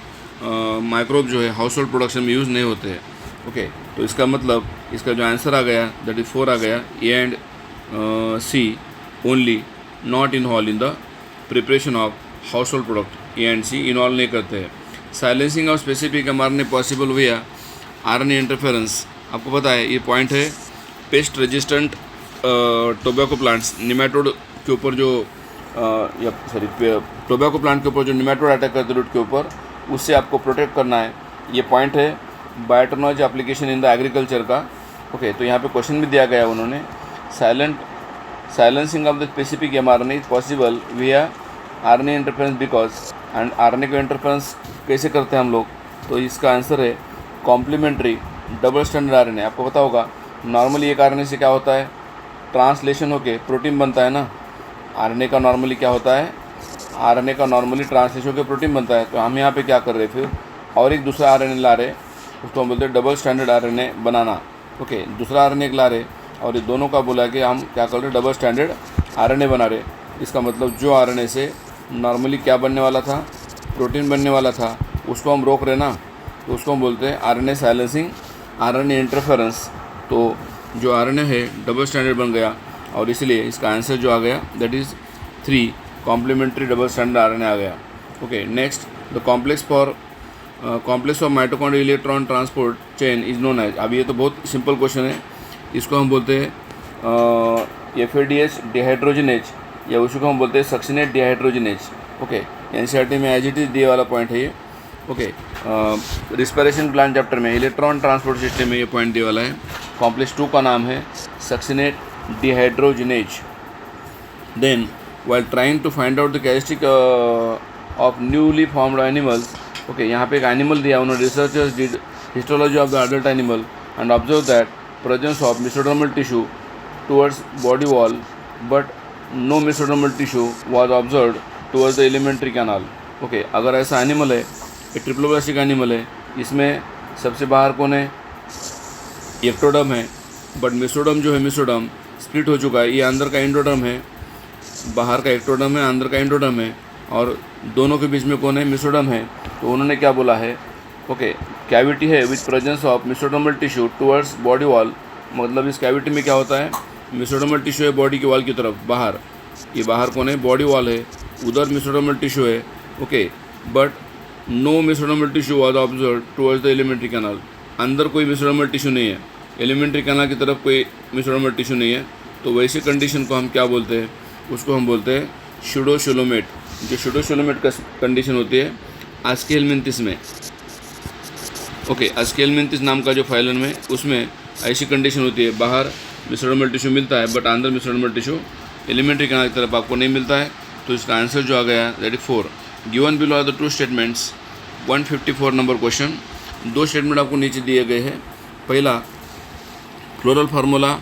Speaker 1: माइक्रोब जो है हाउस होल्ड प्रोडक्शन में यूज़ नहीं होते हैं। ओके, तो इसका मतलब इसका जो आंसर आ गया दैट इज़ 4 आ गया। A and C only not involve in the preparation of household product. A and C involve नहीं करते हैं। Silencing of specific mRNA possible हुआ RNA इंटरफेरेंस। आपको पता है ये पॉइंट है pest resistant tobacco plants, nematode के ऊपर जो टोबैको प्लांट के ऊपर जो निमेटोड अटैक करते रूट के ऊपर, उससे आपको प्रोटेक्ट करना है। ये पॉइंट है biotechnology application in the agriculture का। ओके, तो यहाँ पे क्वेश्चन भी दिया गया है उन्होंने, silencing of the specific mRNA is possible विया RNA interference because. And RNA का इंटरफेरेंस कैसे करते हैं हम लोग? तो इसका आंसर है कॉम्प्लीमेंट्री डबल स्टैंडर्ड RNA। आपको पता होगा नॉर्मली एक RNA से क्या होता है, ट्रांसलेशन होके प्रोटीन बनता है ना। RNA का नॉर्मली क्या होता है, RNA का नॉर्मली ट्रांसलेशन होकर प्रोटीन बनता है। तो हम यहाँ पे क्या कर रहे फिर और एक दूसरा RNA ला रहे, उसको हम बोलते हैं डबल स्टैंडर्ड RNA बनाना। ओके, दूसरा RNA ला रहे और ये दोनों का बोला कि हम क्या कर रहे, डबल स्टैंडर्ड RNA बना रहे। इसका मतलब जो RNA से नॉर्मली क्या बनने वाला था, प्रोटीन बनने वाला था, उसको हम रोक रहे ना, तो उसको हम बोलते हैं RNA साइलेंसिंग, RNA इंटरफेरेंस। तो जो RNA है डबल स्टैंडर्ड बन गया और इसलिए इसका आंसर जो आ गया that is 3 complementary double standard RNA आ गया। Okay, next the complex of mitochondrial electron transport chain is known as. अब ये तो बहुत सिंपल क्वेश्चन है, इसको हम बोलते हैं FADH डिहाइड्रोजनेज या उसको हम बोलते हैं सक्सिनेट डिहाइड्रोजनेज। ओके, NCERT में एज इट इज़ दिए वाला पॉइंट है ये। ओके, रिस्पिरेशन प्लांट चैप्टर में इलेक्ट्रॉन ट्रांसपोर्ट सिस्टम में ये पॉइंट दिए वाला है। कॉम्प्लेक्स 2 का नाम है succinate dehydrogenase. Then while trying to find out the characteristic of newly formed animals, okay, यहाँ पे एक एनिमल दिया उन्होंने, researchers did histology of the adult animal and observed that presence of mesodermal tissue towards body wall but no mesodermal tissue was observed towards the alimentary canal. okay, अगर ऐसा animal है, एक triploblastic animal है, इसमें सबसे बाहर कौन है, एक्टोडर्म है, बट मेसोडर्म जो है मेसोडर्म स्प्लिट हो चुका है। ये अंदर का एंडोडर्म है, बाहर का एक्टोडर्म है, अंदर का एंडोडर्म है और दोनों के बीच में कौन है, मेसोडर्म है। तो उन्होंने क्या बोला है, ओके, कैविटी है with presence of mesodermal tissue towards body wall. मतलब इस कैविटी में क्या होता है, मेसोडर्मल टिश्यू है बॉडी की वॉल की तरफ बाहर, ये बाहर कौन है, बॉडी वॉल है, उधर मेसोडर्मल टिश्यू है। Okay, but no mesodermal tissue was observe towards the alimentary canal. अंदर कोई मेसोडर्मल टिश्यू नहीं है, एलिमेंट्री कैनाल की तरफ कोई मेसोडर्मल टिश्यू नहीं है। तो वैसी कंडीशन को हम क्या बोलते हैं, उसको हम बोलते हैं शूडोशोलोमेट। जो शूडोशोलोमेट का कंडीशन होती है आस्केलमिंथिस में। ओके, आस्केलमिंथिस नाम का जो फाइलन में, उसमें ऐसी कंडीशन होती है, बाहर मेसोडर्मल टिश्यू मिलता है बट अंदर मेसोडर्मल टिश्यू एलिमेंट्री कैनाल की तरफ आपको नहीं मिलता है। तो इसका आंसर जो आ गया that is 4। Given below are the 2 statements. 154 number question, 2 statement आपको नीचे दिए गए हैं। पहला, फ्लोरल फार्मूला,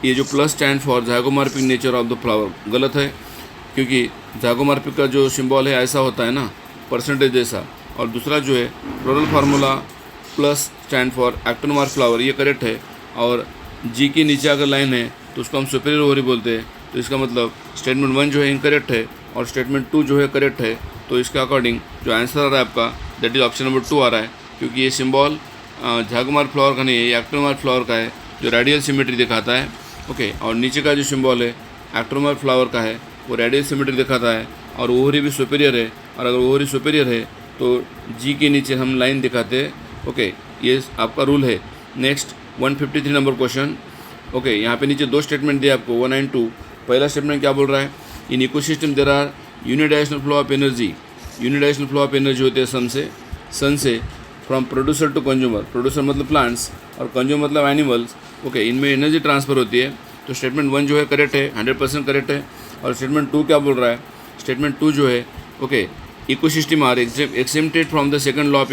Speaker 1: ये जो plus stand for zygomorphic nature of the flower, गलत है क्योंकि ज़ाइगोमॉर्फिक का जो सिंबल है ऐसा होता है ना, परसेंटेज जैसा। और दूसरा जो है floral formula plus stand for actinomorphic flower, ये करेक्ट है। और जी के नीचे अगर लाइन है तो उसको हम सुपीरियर ओवरी बोलते हैं। तो इसका मतलब स्टेटमेंट 1 जो है इनकरेक्ट है और स्टेटमेंट 2 जो है करेक्ट है। तो इसके अकॉर्डिंग जो आंसर आ रहा है आपका दैट इज ऑप्शन नंबर 2 आ रहा है, क्योंकि ये सिंबल ज़ाइगोमॉर्फ फ्लावर का नहीं है, ये एक्टोनोमॉर्फ फ्लावर का है जो रेडियल सिमेट्री दिखाता है। ओके, और नीचे का जो सिंबल है एक्टोनोमॉर्फ फ्लावर का है, वो रेडियल सिमेट्री दिखाता है और ओवरी भी सुपीरियर है। और अगर ओवरी सुपीरियर है तो जी के नीचे हम लाइन दिखाते हैं। ओके, ये आपका रूल है। Next 153 number question. ओके, यहाँ पे नीचे दो स्टेटमेंट दिए आपको 1 and 2। पहला स्टेटमेंट क्या बोल रहा है, in ecosystem there are unidirectional flow of energy. Unidirectional flow of energy होते हैं सन से from producer to consumer. Producer मतलब प्लांट्स और कंज्यूमर मतलब एनिमल्स। ओके, इनमें एनर्जी ट्रांसफ़र होती है। तो स्टेटमेंट 1 जो है करेक्ट है, 100% करेक्ट है। और स्टेटमेंट 2 क्या बोल रहा है, स्टेटमेंट 2 जो है okay, ecosystem are exempted from the second law of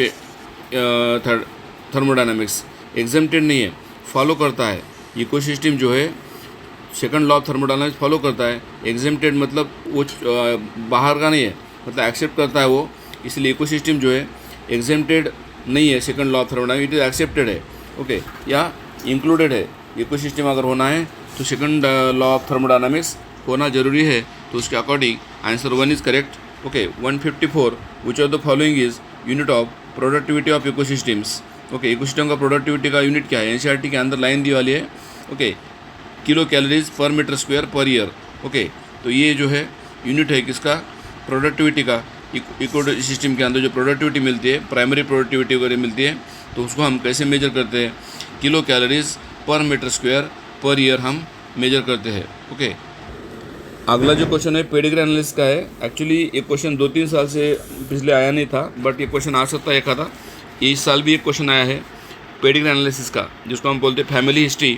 Speaker 1: thermodynamics. Exempted नहीं है, फॉलो करता है। इकोसिस्टम जो है second law of thermodynamics follow करता है। एग्जेम्प्टेड मतलब वो बाहर का नहीं है, मतलब एक्सेप्ट करता है वो, इसलिए इकोसिस्टम जो है एग्जेम्प्टेड नहीं है second law of thermodynamics, it is accepted है। ओके, या इंक्लूडेड है। इकोसिस्टम अगर होना है तो सेकंड लॉ ऑफ थर्मोडायनामिक्स होना जरूरी है, तो उसके according answer 1 is correct. Okay, 154 which of the following is unit of productivity of ecosystems. Okay, ecosystem का प्रोडक्टिविटी का यूनिट क्या है, एनसीईआरटी के अंदर लाइन दी वाली है। Okay, kilo calories per metre square per year. Okay, तो ये जो है यूनिट है किसका, प्रोडक्टिविटी का। इको सिस्टम के अंदर जो प्रोडक्टिविटी मिलती है, प्राइमरी प्रोडक्टिविटी वगैरह मिलती है, तो उसको हम कैसे मेजर करते हैं, kilo calories per metre square per year हम मेजर करते हैं। ओके, अगला जो क्वेश्चन है पेडिग्री एनालिसिस का है। एक्चुअली ये क्वेश्चन 2-3 साल से पिछले आया नहीं था, बट ये क्वेश्चन आ सकता है एक आधा। इस साल भी एक क्वेश्चन आया है पेडिग्री एनालिसिस का, जिसको हम बोलते हैं फैमिली हिस्ट्री।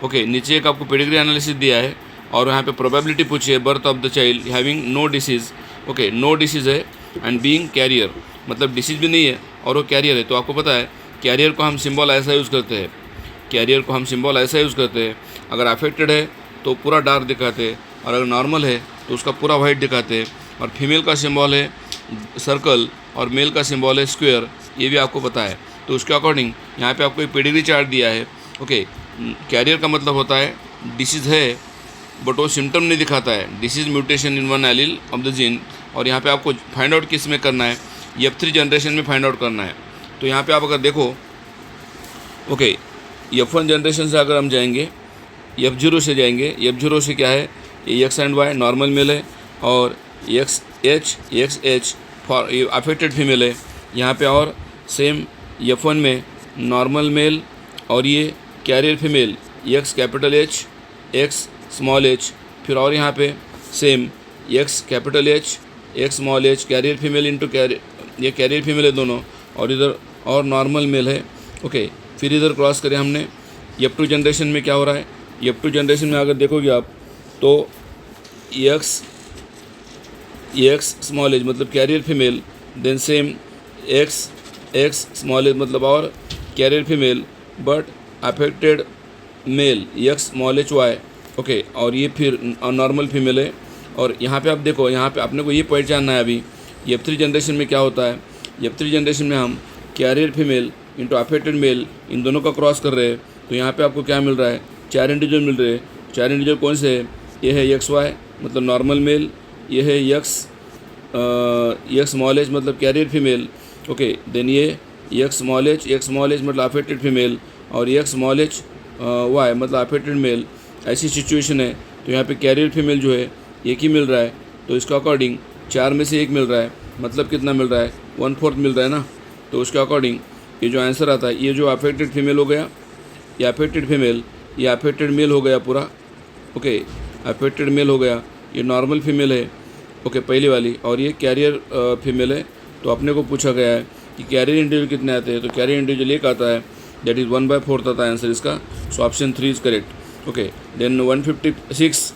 Speaker 1: ओके, नीचे एक आपको पेडिग्री एनालिसिस दिया है और यहाँ पे प्रोबेबिलिटी पूछी है birth of the child having no disease. Okay, no disease है एंड बीइंग कैरियर, मतलब डिसीज़ भी नहीं है और वो कैरियर है। तो आपको पता है कैरियर को हम सिंबल ऐसा यूज़ करते हैं, कैरियर को हम सिंबल ऐसा यूज़ करते हैं, अगर अफेक्टेड है तो पूरा डार्क दिखाते हैं, और अगर नॉर्मल है तो उसका पूरा वाइट दिखाते हैं। और फीमेल का सिंबल है सर्कल और मेल का सिंबल है स्क्वायर, ये भी आपको पता है। तो उसके अकॉर्डिंग यहाँ पे आपको एक पेडिग्री चार्ट दिया है। ओके, कैरियर का मतलब होता है डिसीज़ है बट वो सिम्टम नहीं दिखाता है, disease mutation in one allele of the gene. और यहाँ पे आपको फाइंड आउट किस में करना है, F3 जनरेशन में फाइंड आउट करना है। तो यहाँ पे आप अगर देखो, ओके, F1 जनरेशन से अगर हम जाएंगे, F0 से जाएंगे, F0 से क्या है, ये X and Y normal male है, और XH फॉर अफेक्टेड फीमेल है यहाँ पे। और सेम F1 में नॉर्मल मेल और ये carrier female, X capital H X small h। फिर और यहाँ पे same X capital H X small h, carrier female into carrier, ये कैरियर फीमेल है दोनों, और इधर और नॉर्मल मेल है। ओके, फिर इधर क्रॉस करें हमने। F2 जनरेशन में क्या हो रहा है, F2 जनरेशन में अगर देखोगे आप तो X स्मॉल एज मतलब carrier female, then same X small h मतलब और carrier female but affected male X small h y। Okay, और ये फिर नॉर्मल फीमेल है। और यहाँ पे आप देखो, यहाँ पे आपने को ये पॉइंट जानना है अभी, F3 जनरेशन में क्या होता है। F3 जनरेशन में हम carrier female into affected male इन दोनों का क्रॉस कर रहे हैं। तो यहाँ पे आपको क्या मिल रहा है, 4 इंडिविजुअल मिल रहे हैं। 4 इंडिविजुअल कौन से है, ये है XY मतलब नॉर्मल मेल, ये है X स्मॉल h मतलब कैरियर फीमेल। ओके, देन ये X स्मॉल h मतलब अफेक्टेड फीमेल, और X स्मॉल h Y मतलब अफेक्टेड मेल। ऐसी सिचुएशन है तो यहाँ पे कैरियर फीमेल जो है एक ही मिल रहा है, तो इसके अकॉर्डिंग 4 में से 1 मिल रहा है, मतलब कितना मिल रहा है, 1/4 मिल रहा है ना। तो उसके अकॉर्डिंग ये जो आंसर आता है, ये जो अफेक्टेड फीमेल हो गया, ये अफेक्टेड फीमेल, ये अफेक्टेड मेल हो गया पूरा। ओके, अफेक्टेड मेल हो गया, ये नॉर्मल फीमेल है। ओके, पहली वाली, और ये कैरियर फीमेल है। तो अपने को पूछा गया है कि कैरियर इंडिविजुअल कितने आते हैं, तो कैरियर इंडिविजुअल एक आता है, दैट इज़ 1/4 आता है आंसर इसका। So option 3 is correct. Okay, then 156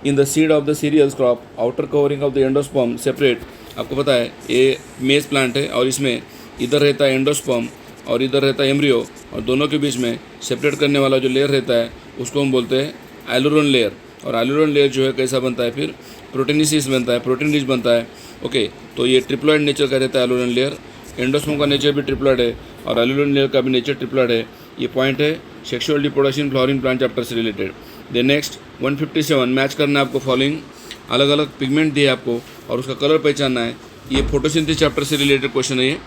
Speaker 1: in the seed of the cereals crop outer covering of the endosperm separate. आपको पता है ये मेज प्लांट है, और इसमें इधर रहता है एंडोस्पर्म और इधर रहता है एम्ब्रियो, और दोनों के बीच में सेपरेट करने वाला जो लेयर रहता है उसको हम बोलते हैं एलुरोन लेयर। और एलुरोन लेयर जो है कैसा बनता है, फिर प्रोटीनिसिस बनता है, प्रोटीन रिच बनता है। ओके, तो ये ट्रिप्लॉइड नेचर का रहता है एलुरोन लेयर। एंडोस्पर्म का नेचर भी ट्रिप्लॉइड है और एलुरोन लेयर का भी नेचर ट्रिप्लॉइड है। ये पॉइंट है sexual reproduction flowering plant chapter से रिलेटेड। देन नेक्स्ट 157 मैच करना है आपको, फॉलोइंग अलग अलग पिगमेंट दिए आपको और उसका कलर पहचानना है। ये फोटोसिंथेसिस चैप्टर से रिलेटेड क्वेश्चन है, ये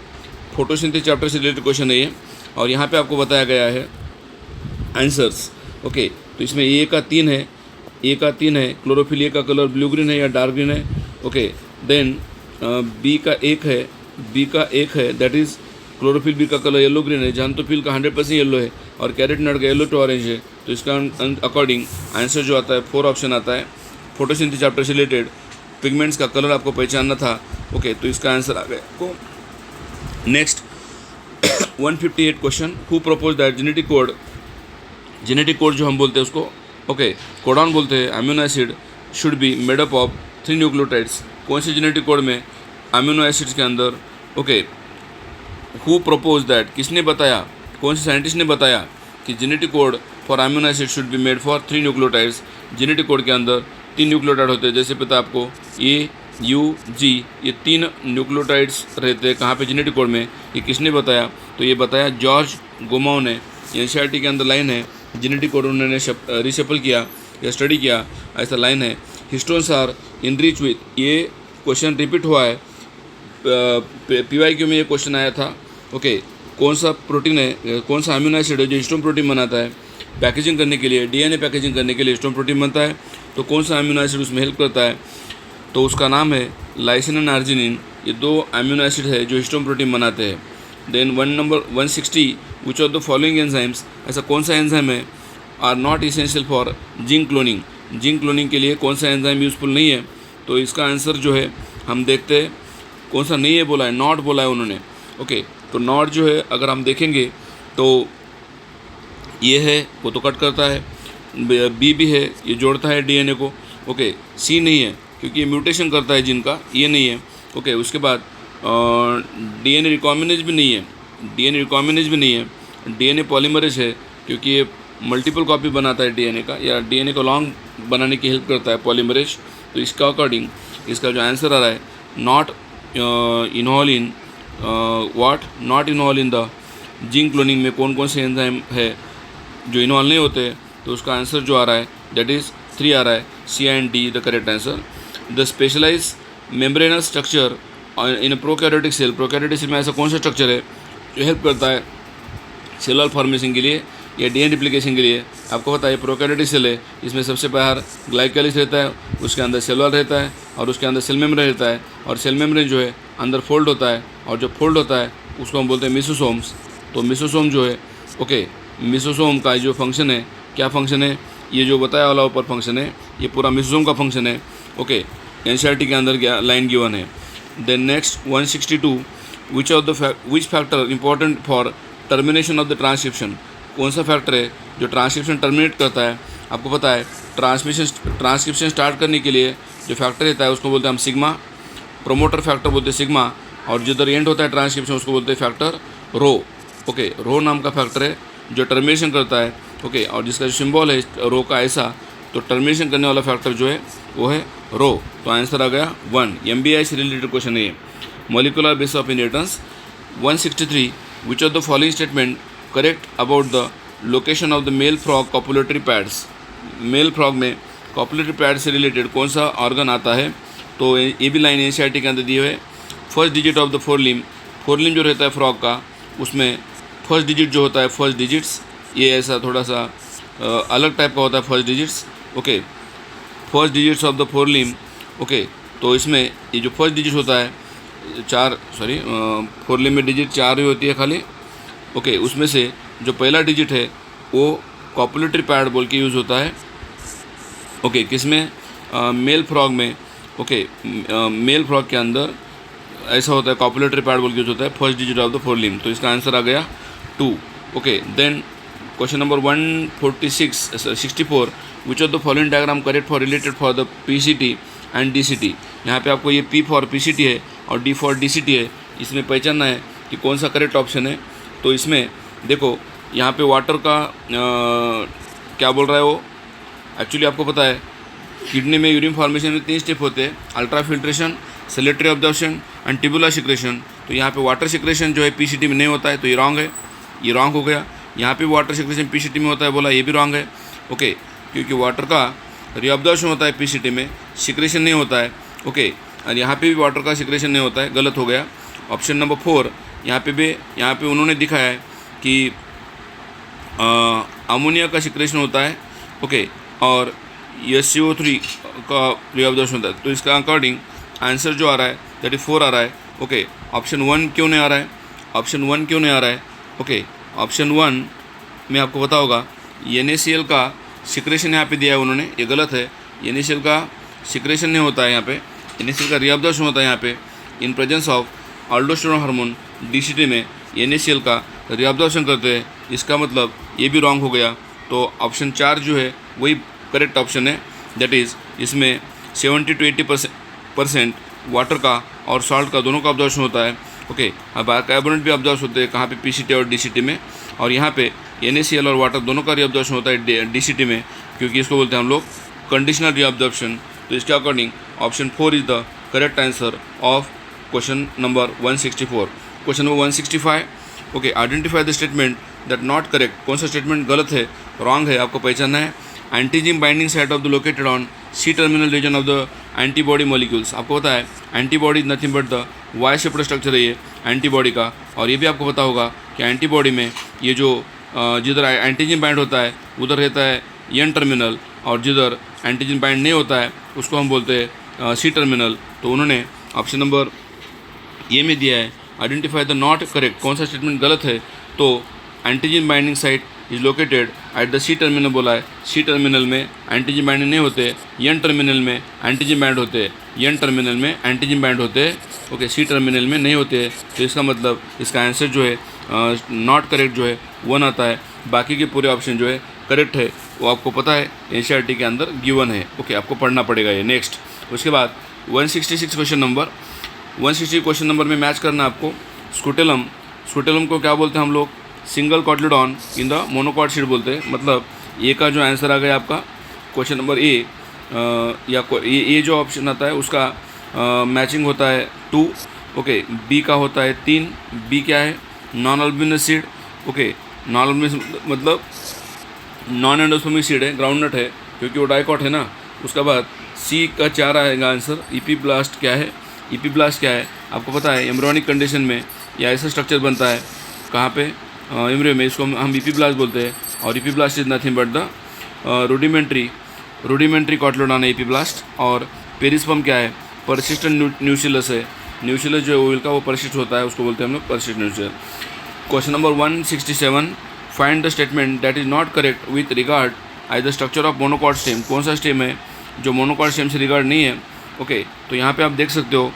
Speaker 1: फोटोसिंथेसिस चैप्टर से रिलेटेड क्वेश्चन है ये। और यहाँ पे आपको बताया गया है आंसर्स। ओके, तो इसमें ए का 3 है, ए का 3 है, क्लोरोफिल ए का कलर ब्लू ग्रीन है या डार्क ग्रीन है। ओके, देन बी का 1 है, बी का 1 है, दैट इज़ क्लोरोफिल बी का कलर येलो ग्रीन है, जैंथोफिल का 100% येलो है और कैरोटीनॉइड का येलो टू ऑरेंज है। तो इसका अकॉर्डिंग आंसर जो आता है 4 ऑप्शन आता है। फोटोसिंथेसिस चैप्टर से रिलेटेड पिगमेंट्स का कलर आपको पहचानना था। ओके, तो इसका आंसर आ गया आपको। Next 158 question, who propose that genetic code जो हम बोलते हैं उसको कोडॉन बोलते हैं, amino acid should be made up of 3 nucleotides. कौन से जेनेटिक कोड में अमीनो एसिड्स के अंदर हु प्रपोज दैट, किसने बताया, कौन से साइंटिस्ट ने बताया कि genetic code for amino acid should be made for 3 nucleotides. Genetic code के अंदर 3 न्यूक्लियोटाइड होते हैं, जैसे पता आपको ए यू जी, ये 3 न्यूक्लियोटाइड्स रहते हैं कहाँ पे, जेनेटिक कोड में। ये किसने बताया, तो ये बताया जॉर्ज गोमाओ ने। एनसीईआरटी के अंदर लाइन है, जेनेटिक कोड उन्होंने रिशफल किया या स्टडी किया, ऐसा लाइन है। हिस्टोन्स आर इनरिच विथ, ये क्वेश्चन रिपीट हुआ है, PYQ में ये क्वेश्चन आया था। कौन सा प्रोटीन है, कौन सा अमीनो एसिड है जो हिस्टोन प्रोटीन बनाता है, पैकेजिंग करने के लिए, DNA पैकेजिंग करने के लिए हिस्टोन प्रोटीन बनता है, तो कौन सा अमीनो एसिड उसमें हेल्प करता है, तो उसका नाम है लाइसिन एंड आर्जिनिन। ये 2 अमीनो एसिड है जो हिस्टोन प्रोटीन बनाते हैं। Then 160, which of the following enzymes, ऐसा कौन सा एंजाइम है, are not essential for gene cloning. Gene cloning के लिए कौन सा एंजाइम यूज़फुल नहीं है, तो इसका आंसर जो है हम देखते हैं कौन सा नहीं है, बोला है नॉट बोला है उन्होंने। तो नॉट जो है अगर हम देखेंगे तो ये है, वो तो कट करता है, बी भी है, ये जोड़ता है DNA को। सी नहीं है क्योंकि ये म्यूटेशन करता है जिनका, ये नहीं है। उसके बाद DNA रिकॉम्बिनेज भी नहीं है, DNA पॉलीमरेज है क्योंकि ये मल्टीपल कॉपी बनाता है DNA का, या DNA को लॉन्ग बनाने की हेल्प करता है पॉलीमरेज। तो इसका अकॉर्डिंग इसका जो आंसर आ रहा है not involve in not involve in the zinc cloning में कौन कौन से एंजाइम है जो इन्वॉल्व नहीं होते, तो उसका आंसर जो आ रहा है दैट इज़ 3 आ रहा है, C and D the correct answer. The specialise membranous structure in prokaryotic cell, prokaryotic cell में ऐसा कौन सा स्ट्रक्चर है जो हेल्प करता है सेलुलर फॉर्मेशन के लिए या DNA रिप्लिकेशन के लिए। आपको पता है प्रोकैरियोटिक सेल है, इसमें सबसे बाहर ग्लाइकोलिस रहता है, उसके अंदर सेलुलर रहता है और उसके अंदर सेल मेम्ब्रेन रहता है, और सेल मेम्ब्रेन जो है अंदर फोल्ड होता है, और जो फोल्ड होता है उसको हम बोलते हैं मिसोसोम्स। तो मिसोसोम जो है मिसोसोम का जो फंक्शन है, क्या फंक्शन है, ये जो बताया वाला ऊपर फंक्शन है, ये पूरा मिसोसोम का फंक्शन है। एनसीईआरटी के अंदर लाइन गिवन है। Then next 162, which factor important for termination of the transcription, कौन सा फैक्टर है जो ट्रांसक्रिप्शन टर्मिनेट करता है। आपको पता है ट्रांसक्रिप्शन स्टार्ट करने के लिए जो फैक्टर रहता है उसको बोलते हैं हम सिग्मा, प्रोमोटर फैक्टर बोलते हैं सिग्मा, और जिधर एंड होता है ट्रांसक्रिप्शन उसको बोलते हैं फैक्टर रो। रो नाम का फैक्टर है जो टर्मिनेशन करता है। और जिसका जो सिंबल है रो का ऐसा, तो टर्मिनेशन करने वाला फैक्टर जो है वो है रो। तो आंसर आ गया 1। MBI से रिलेटेड क्वेश्चन है ये। Molecular base of inheritance 163, which of the following statement correct about the location of the male frog copulatory pads. Male frog में कॉपुलेटरी पैड से रिलेटेड कौन सा ऑर्गन आता है, तो ये भी लाइन एनसीईआरटी के अंदर दी हुई है। फर्स्ट डिजिट ऑफ द फोरलिम जो रहता है फ्रॉग का, उसमें फर्स्ट डिजिट जो होता है, फर्स्ट डिजिट्स, ये ऐसा थोड़ा सा अलग टाइप का होता है first digits. First digits of the forelimb. तो इसमें ये जो फर्स्ट डिजिट होता है फोरलिम में डिजिट 4 ही होती है खाली। उसमें से जो पहला डिजिट है वो कॉपुलेटरी पैड बोल के यूज़ होता है। किसमें, मेल फ्रॉग में। मेल फ्रॉग के अंदर ऐसा होता है, कॉपुलेटरी पैड बोल के यूज होता है first digit of the forelimb. तो इसका आंसर आ गया 2। Then question number 164, which of the following diagram correct for related for the PCT and DCT। यहाँ पे आपको ये P फॉर PCT है और D फॉर DCT है, इसमें पहचानना है कि कौन सा करेक्ट ऑप्शन है। तो इसमें देखो यहाँ पे वाटर का क्या बोल रहा है वो, एक्चुअली आपको पता है किडनी में यूरिन फॉर्मेशन में 3 स्टेप होते हैं, ultrafiltration, selective absorption and tubular secretion. तो यहाँ पे वाटर सिक्रेशन जो है PCT में नहीं होता है, तो ये रॉन्ग है, ये रॉन्ग हो गया। यहाँ पे वाटर सिक्रेशन PCT में होता है, बोला ये भी रॉन्ग है। क्योंकि वाटर का रिअब्जॉर्प्शन होता है PCT में, सिक्रेशन नहीं होता है। और यहाँ पे भी वाटर का सिक्रेशन नहीं होता है, गलत हो गया। ऑप्शन नंबर 4 यहाँ पे उन्होंने दिखाया है कि अमोनिया का सिक्रेशन होता है। और ये CO3 का रिअब्जॉर्प्शन होता है। तो इसका अकॉर्डिंग आंसर जो आ रहा है दैट इज 4 आ रहा है। ऑप्शन 1 क्यों नहीं आ रहा है, ऑप्शन 1 क्यों नहीं आ रहा है? ओके, ऑप्शन 1 में आपको पता होगा NaCl का सिक्रेशन यहाँ पे दिया है उन्होंने, ये गलत है। NaCl का सिक्रेशन नहीं होता है यहाँ पे, NaCl का रीअब्जॉर्प्शन होता है यहाँ पे। In presence of अल्डोस्टेरोन hormone DCT में NaCl का रीअब्जॉर्प्शन करते हैं, इसका मतलब ये भी रॉन्ग हो गया। तो ऑप्शन 4 जो है वही करेक्ट ऑप्शन है। दैट इज़ इसमें 70 to 80% वाटर का और सॉल्ट का दोनों का ऑब्जॉर्प्शन होता है। ओके, अब कार्बोनेट भी ऑब्जॉर्व होते हैं कहाँ पे? PCT और DCT में। और यहाँ पे NaCl और वाटर दोनों का रीअब्जॉर्प्शन होता है DCT में, क्योंकि इसको बोलते हैं हम लोग कंडीशनल रीअब्जॉर्प्शन। तो इसके according option 4 is the correct answer of question number 164। Question number 165, okay, identify the statement that not correct. कौन सा स्टेटमेंट गलत है, रॉन्ग है, आपको पहचानना है। Antigen binding site of the located on C terminal region of the antibody molecules. आपको पता है antibody nothing but the Y shaped structure है ये एंटीबॉडी का। और ये भी आपको पता होगा कि एंटीबॉडी में ये जो जिधर एंटीजन बाइंड होता है उधर रहता है N टर्मिनल, और जिधर एंटीजन बाइंड नहीं होता है उसको हम बोलते हैं C टर्मिनल। तो उन्होंने ऑप्शन नंबर ए में दिया है आइडेंटिफाई द नॉट करेक्ट। कौन सा स्टेटमेंट गलत है? तो antigen binding site is located at the C terminal बोला है। C टर्मिनल में एंटीजन बाइंडिंग नहीं होते, N टर्मिनल में एंटीजन बाइंड होते हैं, N टर्मिनल में एंटीजन बाइंड होते हैं। ओके, C टर्मिनल में नहीं होते। तो इसका मतलब इसका आंसर जो है नॉट करेक्ट जो है 1 आता है। बाकी के पूरे ऑप्शन जो है करेक्ट है, वो आपको पता है NCERT के अंदर गिवन है। ओके, आपको पढ़ना पड़ेगा ये। नेक्स्ट उसके बाद 166 क्वेश्चन नंबर 160 क्वेश्चन नंबर में मैच करना आपको स्कूटेलम। स्कूटेलम को क्या बोलते हैं हम लोग? Single cotyledon in the monocot seed बोलते हैं। मतलब ए का जो आंसर आ गया आपका क्वेश्चन नंबर ए, या ये जो ऑप्शन आता है उसका मैचिंग होता है 2। ओके, बी का होता है 3। बी क्या है? Non albuminous seed. Okay, non albuminous मतलब नॉन एंडोस्पर्मिक सीड है, ग्राउंडनट है, क्योंकि वो डाइकॉट है ना। उसके बाद सी का 4 आएगा आंसर। इपीब्लास्ट क्या है? इपीब्लास्ट क्या है आपको पता है? एम्ब्रियोनिक कंडीशन में या ऐसा स्ट्रक्चर बनता है कहाँ पे? एम्ब्रियो में, इसको हम इपीब्लास्ट बोलते हैं। और epiblast is nothing but the rudimentary cotyledon है इपीब्लास्ट। और पेरिस्पर्म क्या है? परसिस्टेंट न्यूसिलस है। न्यूसिलस जो है ओइल का वो परसिस्ट होता है, उसको बोलते हैं हम लोग persistent न्यूसिलस। Question number 167, find the statement that is not correct with regard I the structure of monocot stem. कौन सा स्टेम है जो मोनोकॉट स्टेम से रिगार्ड नहीं है? ओके, तो यहाँ पे आप देख सकते हो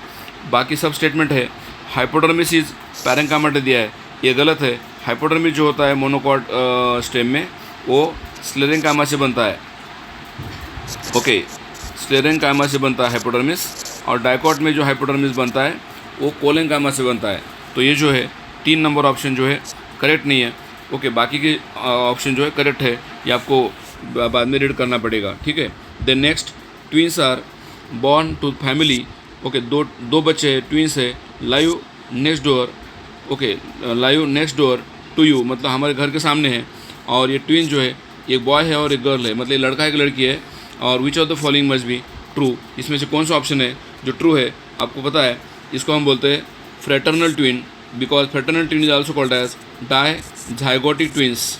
Speaker 1: बाकी सब स्टेटमेंट है। हाइपोडर्मिस इज पैरेंकाइमा दिया है, ये गलत है। हाइपोडर्मिस जो होता है मोनोकॉट स्टेम में वो स्क्लेरेंकाइमा से बनता है। ओके, स्क्लेरेंकाइमा से बनता है हाइपोडर्मिस। और डाइकॉट में जो हाइपोडर्मिस बनता है वो कोलेंकाइमा से बनता है। तो ये जो है 3 नंबर ऑप्शन जो है करेक्ट नहीं है। ओके, बाकी के ऑप्शन जो है करेक्ट है, ये आपको बाद में रीड करना पड़ेगा, ठीक है। Then next, twins are born to family. Okay, दो बच्चे हैं, ट्विंस है, live next door. Okay, live next door to you, मतलब हमारे घर के सामने है। और ये ट्विन जो है एक बॉय है और एक गर्ल है, मतलब ये लड़का एक लड़की है। और विच of the following must be true, इसमें से कौन सा ऑप्शन है जो ट्रू है? आपको पता है इसको हम बोलते हैं fraternal twin, because fraternal twin is also called as dizygotic twins.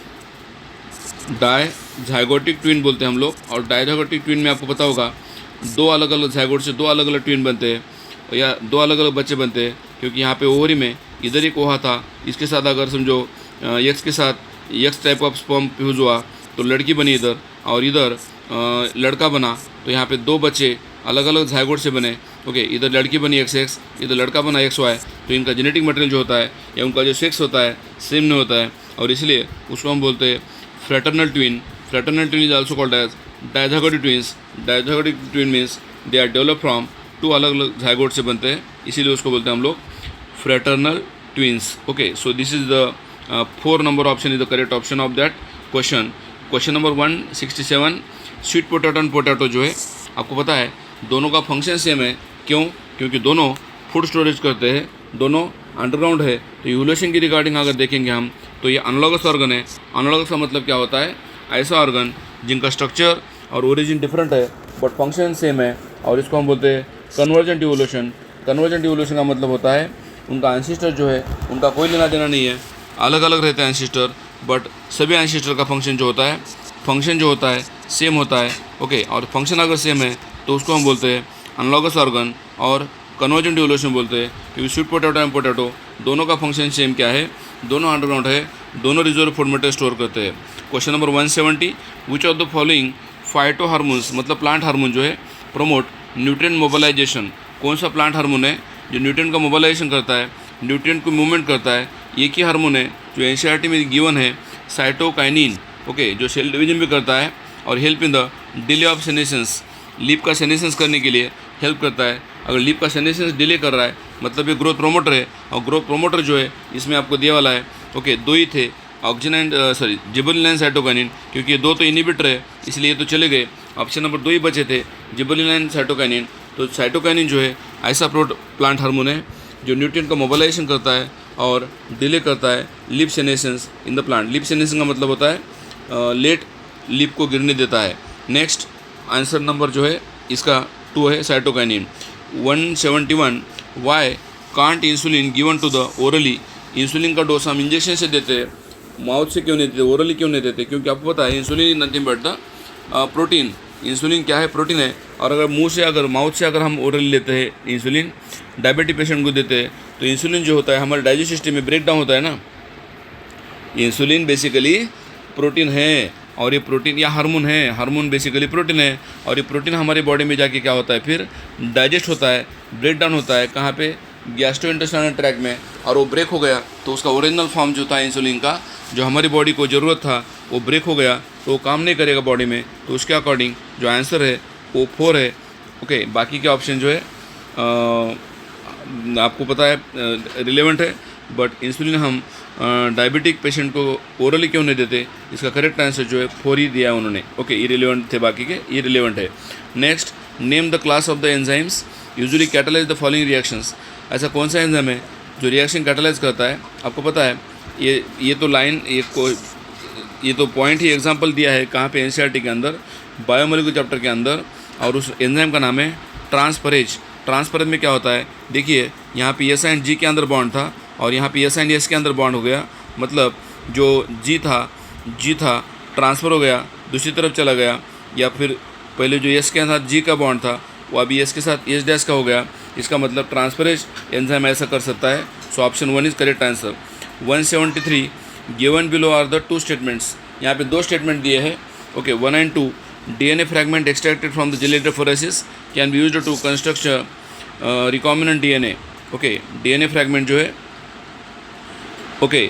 Speaker 1: Dizygotic twin बोलते हैं हम लोग। और डायजाइगोटिक ट्विन में आपको पता होगा 2 अलग अलग जाइगोट से 2 अलग अलग ट्विन बनते हैं, या 2 अलग अलग बच्चे बनते हैं, क्योंकि यहाँ पे ओवरी में इधर एक ओहा था, इसके साथ अगर समझो एक्स के साथ x type of sperm fuse हुआ तो लड़की बनी इधर, और इधर लड़का बना, तो यहाँ पे 2 बच्चे अलग अलग जाइगोट से बने। ओके, इधर लड़की बनी XX, इधर लड़का बना XY। तो इनका जेनेटिक मटेरियल जो होता है या उनका जो सेक्स होता है सेम नहीं होता है, और इसलिए उसको हम बोलते हैं fraternal twin. Fraternal twin is also called as dizygotic twins. Dizygotic twin means they are develop from 2 अलग अलग जाइगोट से बनते हैं, इसीलिए उसको बोलते हैं हम लोग fraternal twins. Okay, so this is the 4 number option is the correct option of that question. Question number 167, sweet potato and potato जो है आपको पता है दोनों का फंक्शन सेम है। क्यों? क्योंकि दोनों फूड स्टोरेज करते हैं, दोनों अंडरग्राउंड है। तो यूलेशन की रिगार्डिंग अगर देखेंगे हम तो ये एनालॉगस ऑर्गन है। एनालॉगस का मतलब क्या होता है? ऐसा ऑर्गन जिनका स्ट्रक्चर और ओरिजिन डिफरेंट है बट फंक्शन सेम है, और इसको हम बोलते हैं कन्वर्जेंट इवोल्यूशन। कन्वर्जेंट इवोल्यूशन का मतलब होता है उनका एंसेस्टर जो है उनका कोई लेना देना नहीं है, अलग अलग रहता है एंसेस्टर, बट सभी एंसेस्टर का फंक्शन जो होता है सेम होता है। ओके, और फंक्शन अगर सेम है तो उसको हम बोलते हैं एनालॉगस ऑर्गन और कन्वर्जेंट इवोल्यूशन बोलते हैं, क्योंकि स्वीट पोटैटो एंड पोटैटो दोनों का फंक्शन सेम क्या है, दोनों अंडरग्राउंड है, दोनों रिजर्व फॉर्मेट स्टोर करते हैं। Question number 170, which of the following phyto hormones मतलब प्लांट हार्मोन जो है प्रमोट न्यूट्रिएंट मोबिलाइजेशन, कौन सा प्लांट हार्मोन है जो न्यूट्रिएंट का मोबिलाइजेशन करता है, न्यूट्रिएंट को मूवमेंट करता है। एक ही हार्मोन है जो एनसीईआरटी में गिवन है, साइटोकाइनिन, ओके, जो सेल डिवीजन भी करता है और help in the delay of senescence, leaf का सेनेसेंस करने के लिए हेल्प करता है। अगर लीफ का सेनेसेंस डिले कर रहा है मतलब ये ग्रोथ प्रोमोटर है, और ग्रोथ प्रोमोटर जो है इसमें आपको दिया वाला है, ओके, दो ही थे, oxygen and gibberellin and cytokinin, क्योंकि ये दो तो इनहिबिटर है इसलिए ये तो चले गए। ऑप्शन नंबर 2 ही बचे थे, जिबरेलिन एंड साइटोकाइनिन। तो साइटोकाइनिन जो है ऐसा प्लांट हार्मोन है जो न्यूट्रिएंट का मोबिलाइजेशन करता है और डिले करता है leaf senescence in the plant. Leaf senescence का मतलब होता है लेट लीफ को गिरने देता है। नेक्स्ट आंसर नंबर जो है इसका 2 है, cytokinin. 171, why can't insulin given to the orally, insulin का डोज हम इंजेक्शन से देते हैं, माउथ से क्यों नहीं देते, ओरली क्यों नहीं देते? क्योंकि आपको पता है insulin is nothing but the protein. Insulin क्या है? प्रोटीन है। और अगर मुंह से माउथ से हम ओरली लेते हैं इंसुलिन, डायबिटिक पेशेंट को देते हैं, तो इंसुलिन जो होता है हमारे डाइजेस्ट सिस्टम में ब्रेक डाउन होता है ना। इंसुलिन बेसिकली प्रोटीन है और ये प्रोटीन या हार्मोन है, हार्मोन बेसिकली प्रोटीन है और ये प्रोटीन हमारे बॉडी में जाके क्या होता है, फिर डाइजेस्ट होता है, ब्रेक डाउन होता है, कहाँ पे? गैस्ट्रोइंटेस्टाइनल ट्रैक्ट में। और वो ब्रेक हो गया तो उसका ओरिजिनल फॉर्म जो था इंसुलिन का, जो हमारी बॉडी को ज़रूरत था, वो ब्रेक हो गया तो वो काम नहीं करेगा बॉडी में। तो उसके अकॉर्डिंग जो आंसर है वो 4 है। ओके, बाकी के ऑप्शन जो है आपको पता है रिलेवेंट है, बट इंसुलिन हम डायबिटिक पेशेंट को ओरली क्यों नहीं देते, इसका करेक्ट आंसर जो है 4 ही दिया है उन्होंने। ओके, इरेलीवेंट थे बाकी के, ये रिलेवेंट है। Next, name the class of the enzymes usually catalyse the following reactions. ऐसा कौन सा एंजाइम है जो रिएक्शन कैटालाइज करता है? आपको पता है ये तो लाइन ये तो पॉइंट ही एग्जांपल दिया है कहाँ पे? एनसीईआरटी के अंदर बायोमोलिकुलर चैप्टर के अंदर, और उस एंजाइम का नाम है ट्रांसफरेज। ट्रांसफरेज में क्या होता है? देखिए यहाँ पे एस एंड जी के अंदर बॉन्ड था और यहाँ पे एस एंड एस के अंदर बॉन्ड हो गया, मतलब जो जी था ट्रांसफ़र हो गया, दूसरी तरफ चला गया, या फिर पहले जो एस के साथ जी का बॉन्ड था वो अभी एस के साथ एस डैश का हो गया। इसका मतलब ट्रांसफरेज एंजाइम ऐसा कर सकता है। So option 1 is correct answer. 173, given below are the 2 statements. यहाँ पे 2 स्टेटमेंट दिए हैं। Okay, 1 and 2, DNA fragment extracted from the gel electrophoresis can be used to construct recombinant DNA। Okay, DNA fragment जो है, ओके,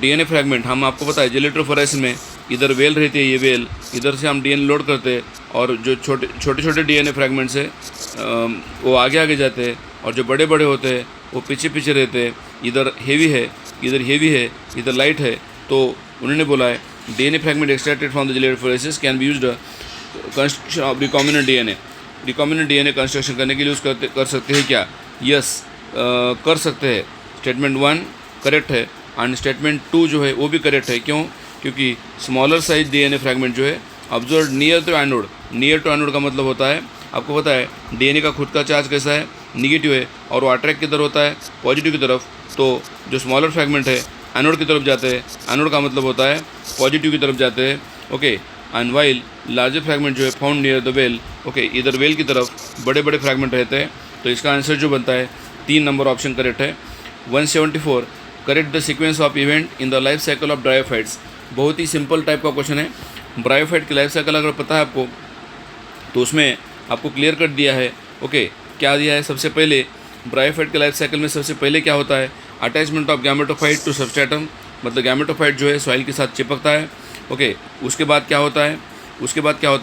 Speaker 1: DNA फ्रैगमेंट हम आपको पता है जेलेटोफोरेसिस में इधर वेल रहती है, ये वेल, इधर से हम DNA लोड करते हैं और जो छोटे छोटे DNA फ्रैगमेंट्स है वो आगे जाते हैं और जो बड़े बड़े होते हैं वो पीछे रहते हैं। इधर हेवी है, इधर लाइट है। तो उन्होंने बोला है DNA fragment extracted from the gel electrophoresis can be used construction of recombinant DNA। रिकॉम्बिनेंट DNA कंस्ट्रक्शन करने के लिए यूज़ कर सकते हैं क्या? यस, कर सकते हैं। स्टेटमेंट 1 करेक्ट है एंड स्टेटमेंट 2 जो है वो भी करेक्ट है। क्यों? क्योंकि स्मॉलर साइज DNA फ्रैगमेंट जो है observe near to anode. Near to anode का मतलब होता है, आपको पता है DNA का खुद का चार्ज कैसा है? निगेटिव है, और वो अट्रैक्ट किधर होता है? पॉजिटिव की तरफ। तो जो स्मॉलर फ्रैगमेंट है एनोड की तरफ जाते हैं, एनोड का मतलब होता है पॉजिटिव की तरफ जाते हैं। Okay, and while larger fragment जो है found near the well. Okay, इधर वेल की तरफ बड़े बड़े फ्रैगमेंट रहते हैं। तो इसका आंसर जो बनता है 3 नंबर ऑप्शन करेक्ट है। 174, correct the sequence of event in the life cycle of bryophytes. बहुत ही सिंपल टाइप का क्वेश्चन है। ब्रायोफाइट की लाइफ साइकिल अगर पता है आपको तो उसमें आपको क्लियर कर दिया है। ओके, क्या दिया है? सबसे पहले ब्रायोफाइट के लाइफ साइकिल में सबसे पहले क्या होता है? Attachment of gametophyte to substratum, मतलब गैमेटोफाइट जो है सॉइल के साथ चिपकता है। ओके, उसके बाद क्या होता है?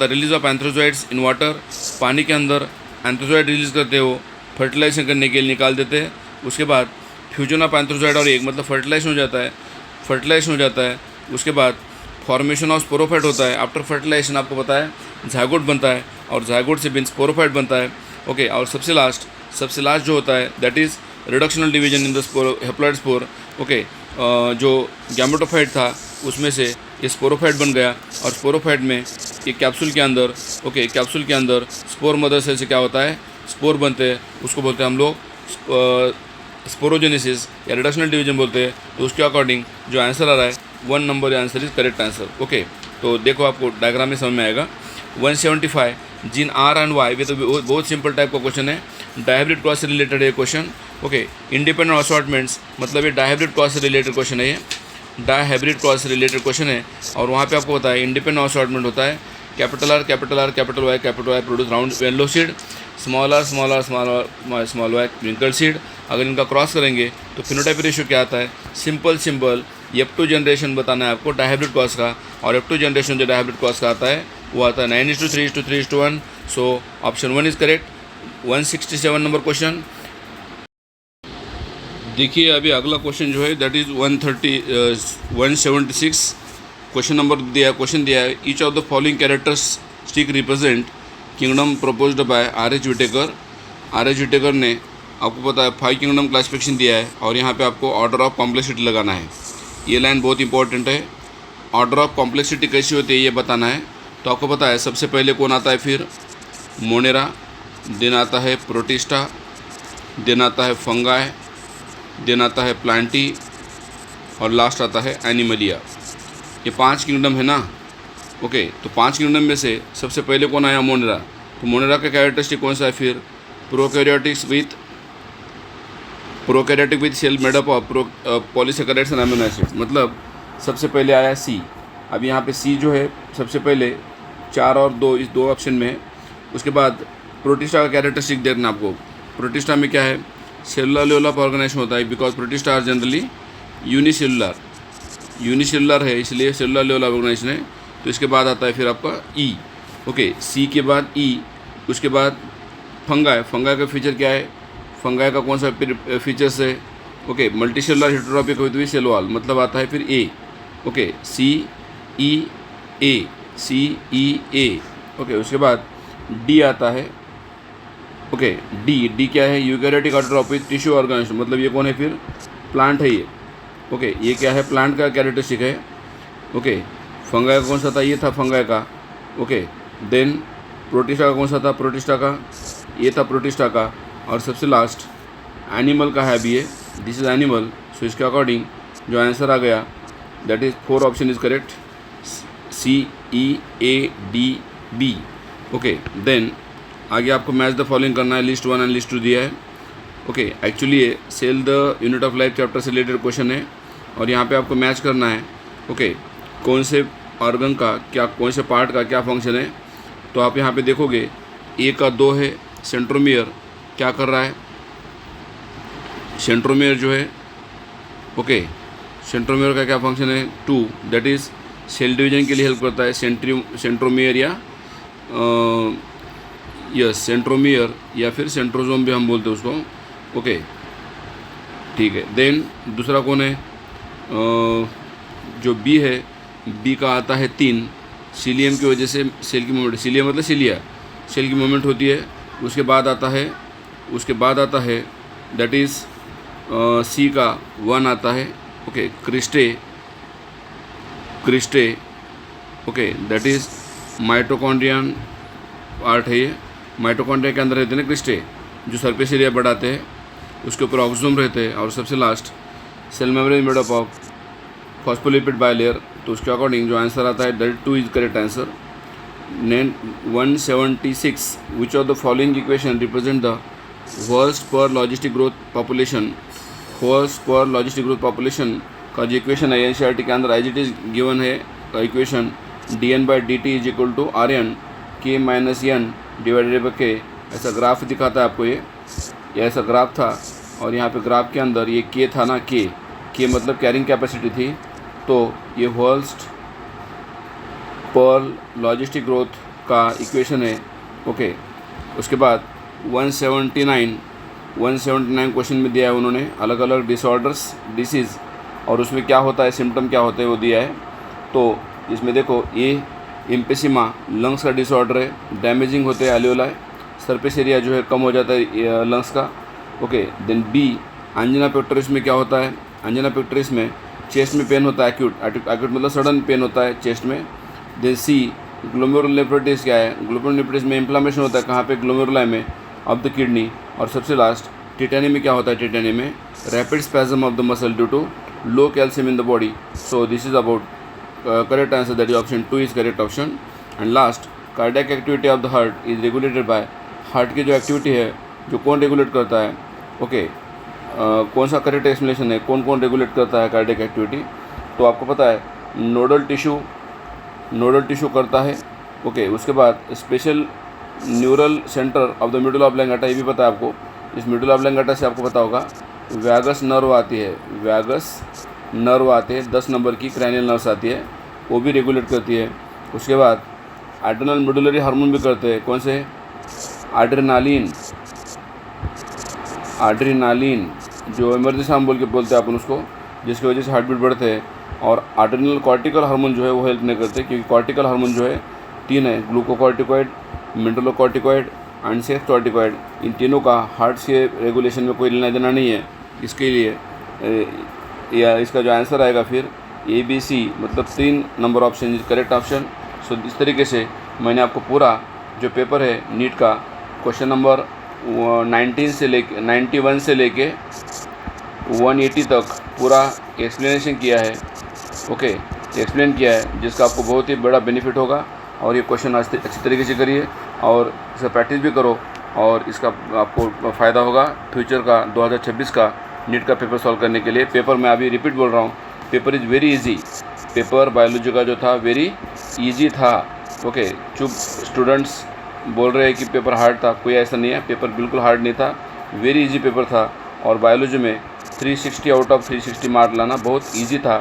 Speaker 1: रिलीज ऑफ एंथ्रोजोइड्स इन वाटर, पानी के अंदर एंथ्रोजोइड रिलीज करते हो, फर्टिलाइजेशन करने के लिए निकाल देते हैं। उसके बाद फ्यूजन ऑफ एंथ्रोजोइड और एग, मतलब फर्टिलाइजेशन हो जाता है। उसके बाद फॉर्मेशन ऑफ स्पोरोफाइट होता है। आफ्टर फर्टिलाइजेशन आपको पता है जायगोट बनता है और जायगोट से बिन स्पोरोफाइट बनता है। ओके, और सबसे लास्ट जो होता है that is reductional division in the haploid spore. Okay, जो गैमेटोफाइट था उसमें से ये स्पोरोफाइट बन गया और स्पोरोफाइट में ये कैप्सूल के अंदर स्पोर मदर सेल से क्या होता है? स्पोर बनते हैं। उसको बोलते हैं हम लोग स्पोरोजेनेसिस या रिडक्शनल डिवीजन बोलते हैं। तो उसके अकॉर्डिंग जो आंसर आ रहा है 1 number answer is correct answer. Okay, तो देखो आपको डायग्राम में समझ में आएगा। 175, जीन आर एंड वाई, ये तो बहुत सिंपल टाइप का क्वेश्चन है, डायहाइब्रिड क्रॉस से रिलेटेड है क्वेश्चन। ओके, इंडिपेंडेंट असॉर्टमेंट्स मतलब ये डायहाइब्रिड क्रॉस से रिलेटेड क्वेश्चन है, ये डायहाइब्रिड क्रॉस से रिलेटेड क्वेश्चन है। और वहाँ पे आपको पता है इंडिपेंडेंट असॉर्टमेंट होता है capital R capital R capital Y produce round yellow seed, small R small Y twinkle seed. अगर इनका क्रॉस करेंगे तो फिनोटाइप रेशियो क्या आता है, सिंपल F2 जनरेशन बताना है आपको डायहाइब्रिड क्रॉस का, और F2 जनरेशन जो डायहाइब्रिड क्रॉस का आता है वो आता है 9:3:3:1। So option 1 is correct. 167 नंबर क्वेश्चन देखिए। अभी अगला क्वेश्चन जो है that is 176 question number question दिया है। Each of the following characteristic represent kingdom proposed by R.H. Whittaker. R.H. Whittaker ने आपको पता है 5 किंगडम क्लासिफिकेशन दिया है, और यहाँ पे आपको ऑर्डर ऑफ कॉम्प्लेक्सिटी लगाना है। ये लाइन बहुत इंपॉर्टेंट है, ऑर्डर ऑफ कॉम्प्लेक्सिटी कैसी होती है ये बताना है। तो आपको पता है सबसे पहले कौन आता है, फिर मोनेरा, देन आता है प्रोटिस्टा, देन आता है फंगाई, देन आता है प्लांटी, और लास्ट आता है एनिमलिया। ये 5 किंगडम है ना। ओके, तो 5 किंगडम में से सबसे पहले कौन आया, मोनेरा। तो मोनेरा का कैरेक्टरिस्टिक कौन सा है, फिर prokaryotic with cell made up of polysaccharides and amino acids, मतलब सबसे पहले आया सी। अब यहाँ पे सी जो है सबसे पहले 4 और 2 इस 2 ऑप्शन में है। उसके बाद प्रोटिस्टा का कैरेक्टरिस्टिक देखना आपको। प्रोटिस्टा में क्या है, सेलुलर लेवल ऑफ ऑर्गेनाइजेशन होता है, because protista are generally unicellular है, इसलिए सेलुलर लेवल ऑफ ऑर्गेनाइजेशन है। तो इसके बाद आता है फिर आपका ई। ओके, सी के बाद ई। उसके बाद फंगाई का फीचर क्या है, फंगाई का कौन सा फीचर्स है, okay, multicellular heterotropic with cell wall, मतलब आता है फिर ए। ओके, सी ई ए। ओके, उसके बाद डी आता है। ओके, डी क्या है, यूकैरियोटिक ऑटोट्रॉपिक टिश्यू ऑर्गेनाइजेशन, मतलब ये कौन है, फिर प्लांट है ये। ओके, ये क्या है, प्लांट का कैरेक्टरिस्टिक है। ओके, फंगाई का कौन सा था, ये था फंगाई का। ओके, देन प्रोटिस्टा का कौन सा था, प्रोटिस्टा का, ये था प्रोटिस्टा का। और सबसे लास्ट एनिमल का है अभी ये, दिस इज एनिमल। सो इसके अकॉर्डिंग जो आंसर आ गया that is 4 option is correct, CEADB। Okay, then आगे आपको मैच द फॉलोइंग करना है, लिस्ट 1 एंड लिस्ट 2 दिया है। ओके, एक्चुअली ये cell the unit of life chapter से रिलेटेड क्वेश्चन है, और यहाँ पे आपको मैच करना है। ओके, कौन से ऑर्गन का क्या, कौन से पार्ट का क्या फंक्शन है। तो आप यहाँ पे देखोगे ए का 2 है, सेंट्रोमियर क्या कर रहा है, सेंट्रोमियर जो है, ओके, सेंट्रोमियर का क्या फंक्शन है, 2, दैट इज़ सेल डिवीजन के लिए हेल्प करता है। सेंट्रोमियर या यस सेंट्रोमियर या फिर सेंट्रोजोम भी हम बोलते हैं उसको। ओके, ठीक है। देन दूसरा कौन है, जो बी है, बी का आता है 3, सीलियम की वजह से सेल की मूवमेंट, सीलियम मतलब सीलिया, सेल की मूवमेंट होती है। उसके बाद आता है दैट इज़ सी का 1 आता है। Okay, cristae, okay, that is mitochondrion part है ये। माइटोकॉन्ड्रिया के अंदर रहते हैं ना क्रिस्टे, जो सरफेस एरिया बढ़ाते हैं, उसके ऊपर ऑक्सोसोम रहते हैं। और सबसे last cell membrane made up of phospholipid bilayer. तो उसके अकॉर्डिंग जो आंसर आता है that 2 is correct answer. 176 which of the following equation represent the Verhulst Pearl logistic growth population. Verhulst Pearl logistic growth population का जो इक्वेशन है NCERT के अंदर एज इट इज़ गिवन है का equation dN/dt is equal to RN K - N divided by K। ऐसा graph दिखाता है आपको ये ऐसा ग्राफ था, और यहाँ पे ग्राफ के अंदर ये K था ना, K मतलब कैरिंग कैपेसिटी थी। तो ये वर्स्ट पर लॉजिस्टिक ग्रोथ का इक्वेशन है। ओके, उसके बाद 179 क्वेश्चन में दिया है उन्होंने अलग अलग डिसऑर्डर्स, डिसीज़, और उसमें क्या होता है, सिम्टम क्या होते हैं वो दिया है। तो इसमें देखो, ए एम्फिसीमा लंग्स का डिसऑर्डर है, डैमेजिंग होते हैं एल्वेओलाई, सरफेस एरिया जो है कम हो जाता है लंग्स का। Okay, then B angina pectoris में क्या होता है, एंजिना पेक्टोरिस में चेस्ट में पेन होता है, एक्यूट मतलब सडन पेन होता है चेस्ट में। देन सी ग्लोमेरुलोनेफ्राइटिस क्या है, ग्लोमेरुलोनेफ्राइटिस में इन्फ्लामेशन होता है, कहाँ पे, ग्लोमेरुलाई में ऑफ द किडनी। और सबसे लास्ट टिटेनियम में क्या होता है, टिटेनियम में rapid spasm of the muscle due to low calcium in the body. So this is about correct answer, that is option 2 is correct option. And last cardiac activity of the heart is regulated by, heart की जो activity है जो कौन regulate करता है, okay कौन सा correct explanation है, कौन कौन रेगुलेट करता है कार्डियक एक्टिविटी, तो आपको पता है नोडल टिश्यू करता है, ओके। उसके बाद special neural centre of the medulla oblongata, ये भी पता है आपको। इस मिडल ऑब्लॉन्गाटा से आपको पता होगा वैगस नर्व आती है, वैगस नर्व आते हैं, 10 नंबर की क्रैनियल नर्व्स आती है, वो भी रेगुलेट करती है। उसके बाद एड्रेनल मेडुलरी हार्मोन भी करते हैं, कौन से, एड्रेनालिन जो इमरजेंसी हार्मोन बोल के बोलते हैं अपन उसको, जिसकी वजह से हार्ट बीट बढ़ते हैं। और एड्रेनल कॉर्टिकल हार्मोन जो है वो हेल्प नहीं करते, क्योंकि कॉर्टिकल हार्मोन जो है 3 है, ग्लूकोकॉर्टिकॉइड, मेंटलोकॉर्टिकॉइड एंड सेक्स कॉर्टिकॉइड। इन तीनों का हार्ट के रेगुलेशन में कोई लेना देना नहीं है। इसके लिए या इसका जो आंसर आएगा फिर ABC, मतलब 3 number option is correct option. So इस तरीके से मैंने आपको पूरा जो पेपर है नीट का क्वेश्चन नंबर 91 से लेके 180 तक पूरा एक्सप्लेनेशन किया है, ओके एक्सप्लेन किया है, जिसका आपको बहुत ही बड़ा बेनिफिट होगा। और ये क्वेश्चन अच्छी तरीके से करिए और इसे प्रैक्टिस भी करो, और इसका आपको फ़ायदा होगा फ्यूचर का 2026 का नीट का पेपर सॉल्व करने के लिए। पेपर मैं अभी रिपीट बोल रहा हूँ, paper is very easy. Paper biology का जो था वेरी इजी था, ओके। चुप स्टूडेंट्स बोल रहे हैं कि पेपर हार्ड था, कोई ऐसा नहीं है, पेपर बिल्कुल हार्ड नहीं था, वेरी इजी पेपर था। और बायोलॉजी में 360 आउट ऑफ 360 मार्क लाना बहुत इजी था,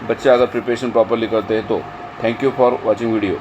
Speaker 1: बच्चे अगर प्रिपरेशन प्रॉपरली करते हैं तो। Thank you for watching video.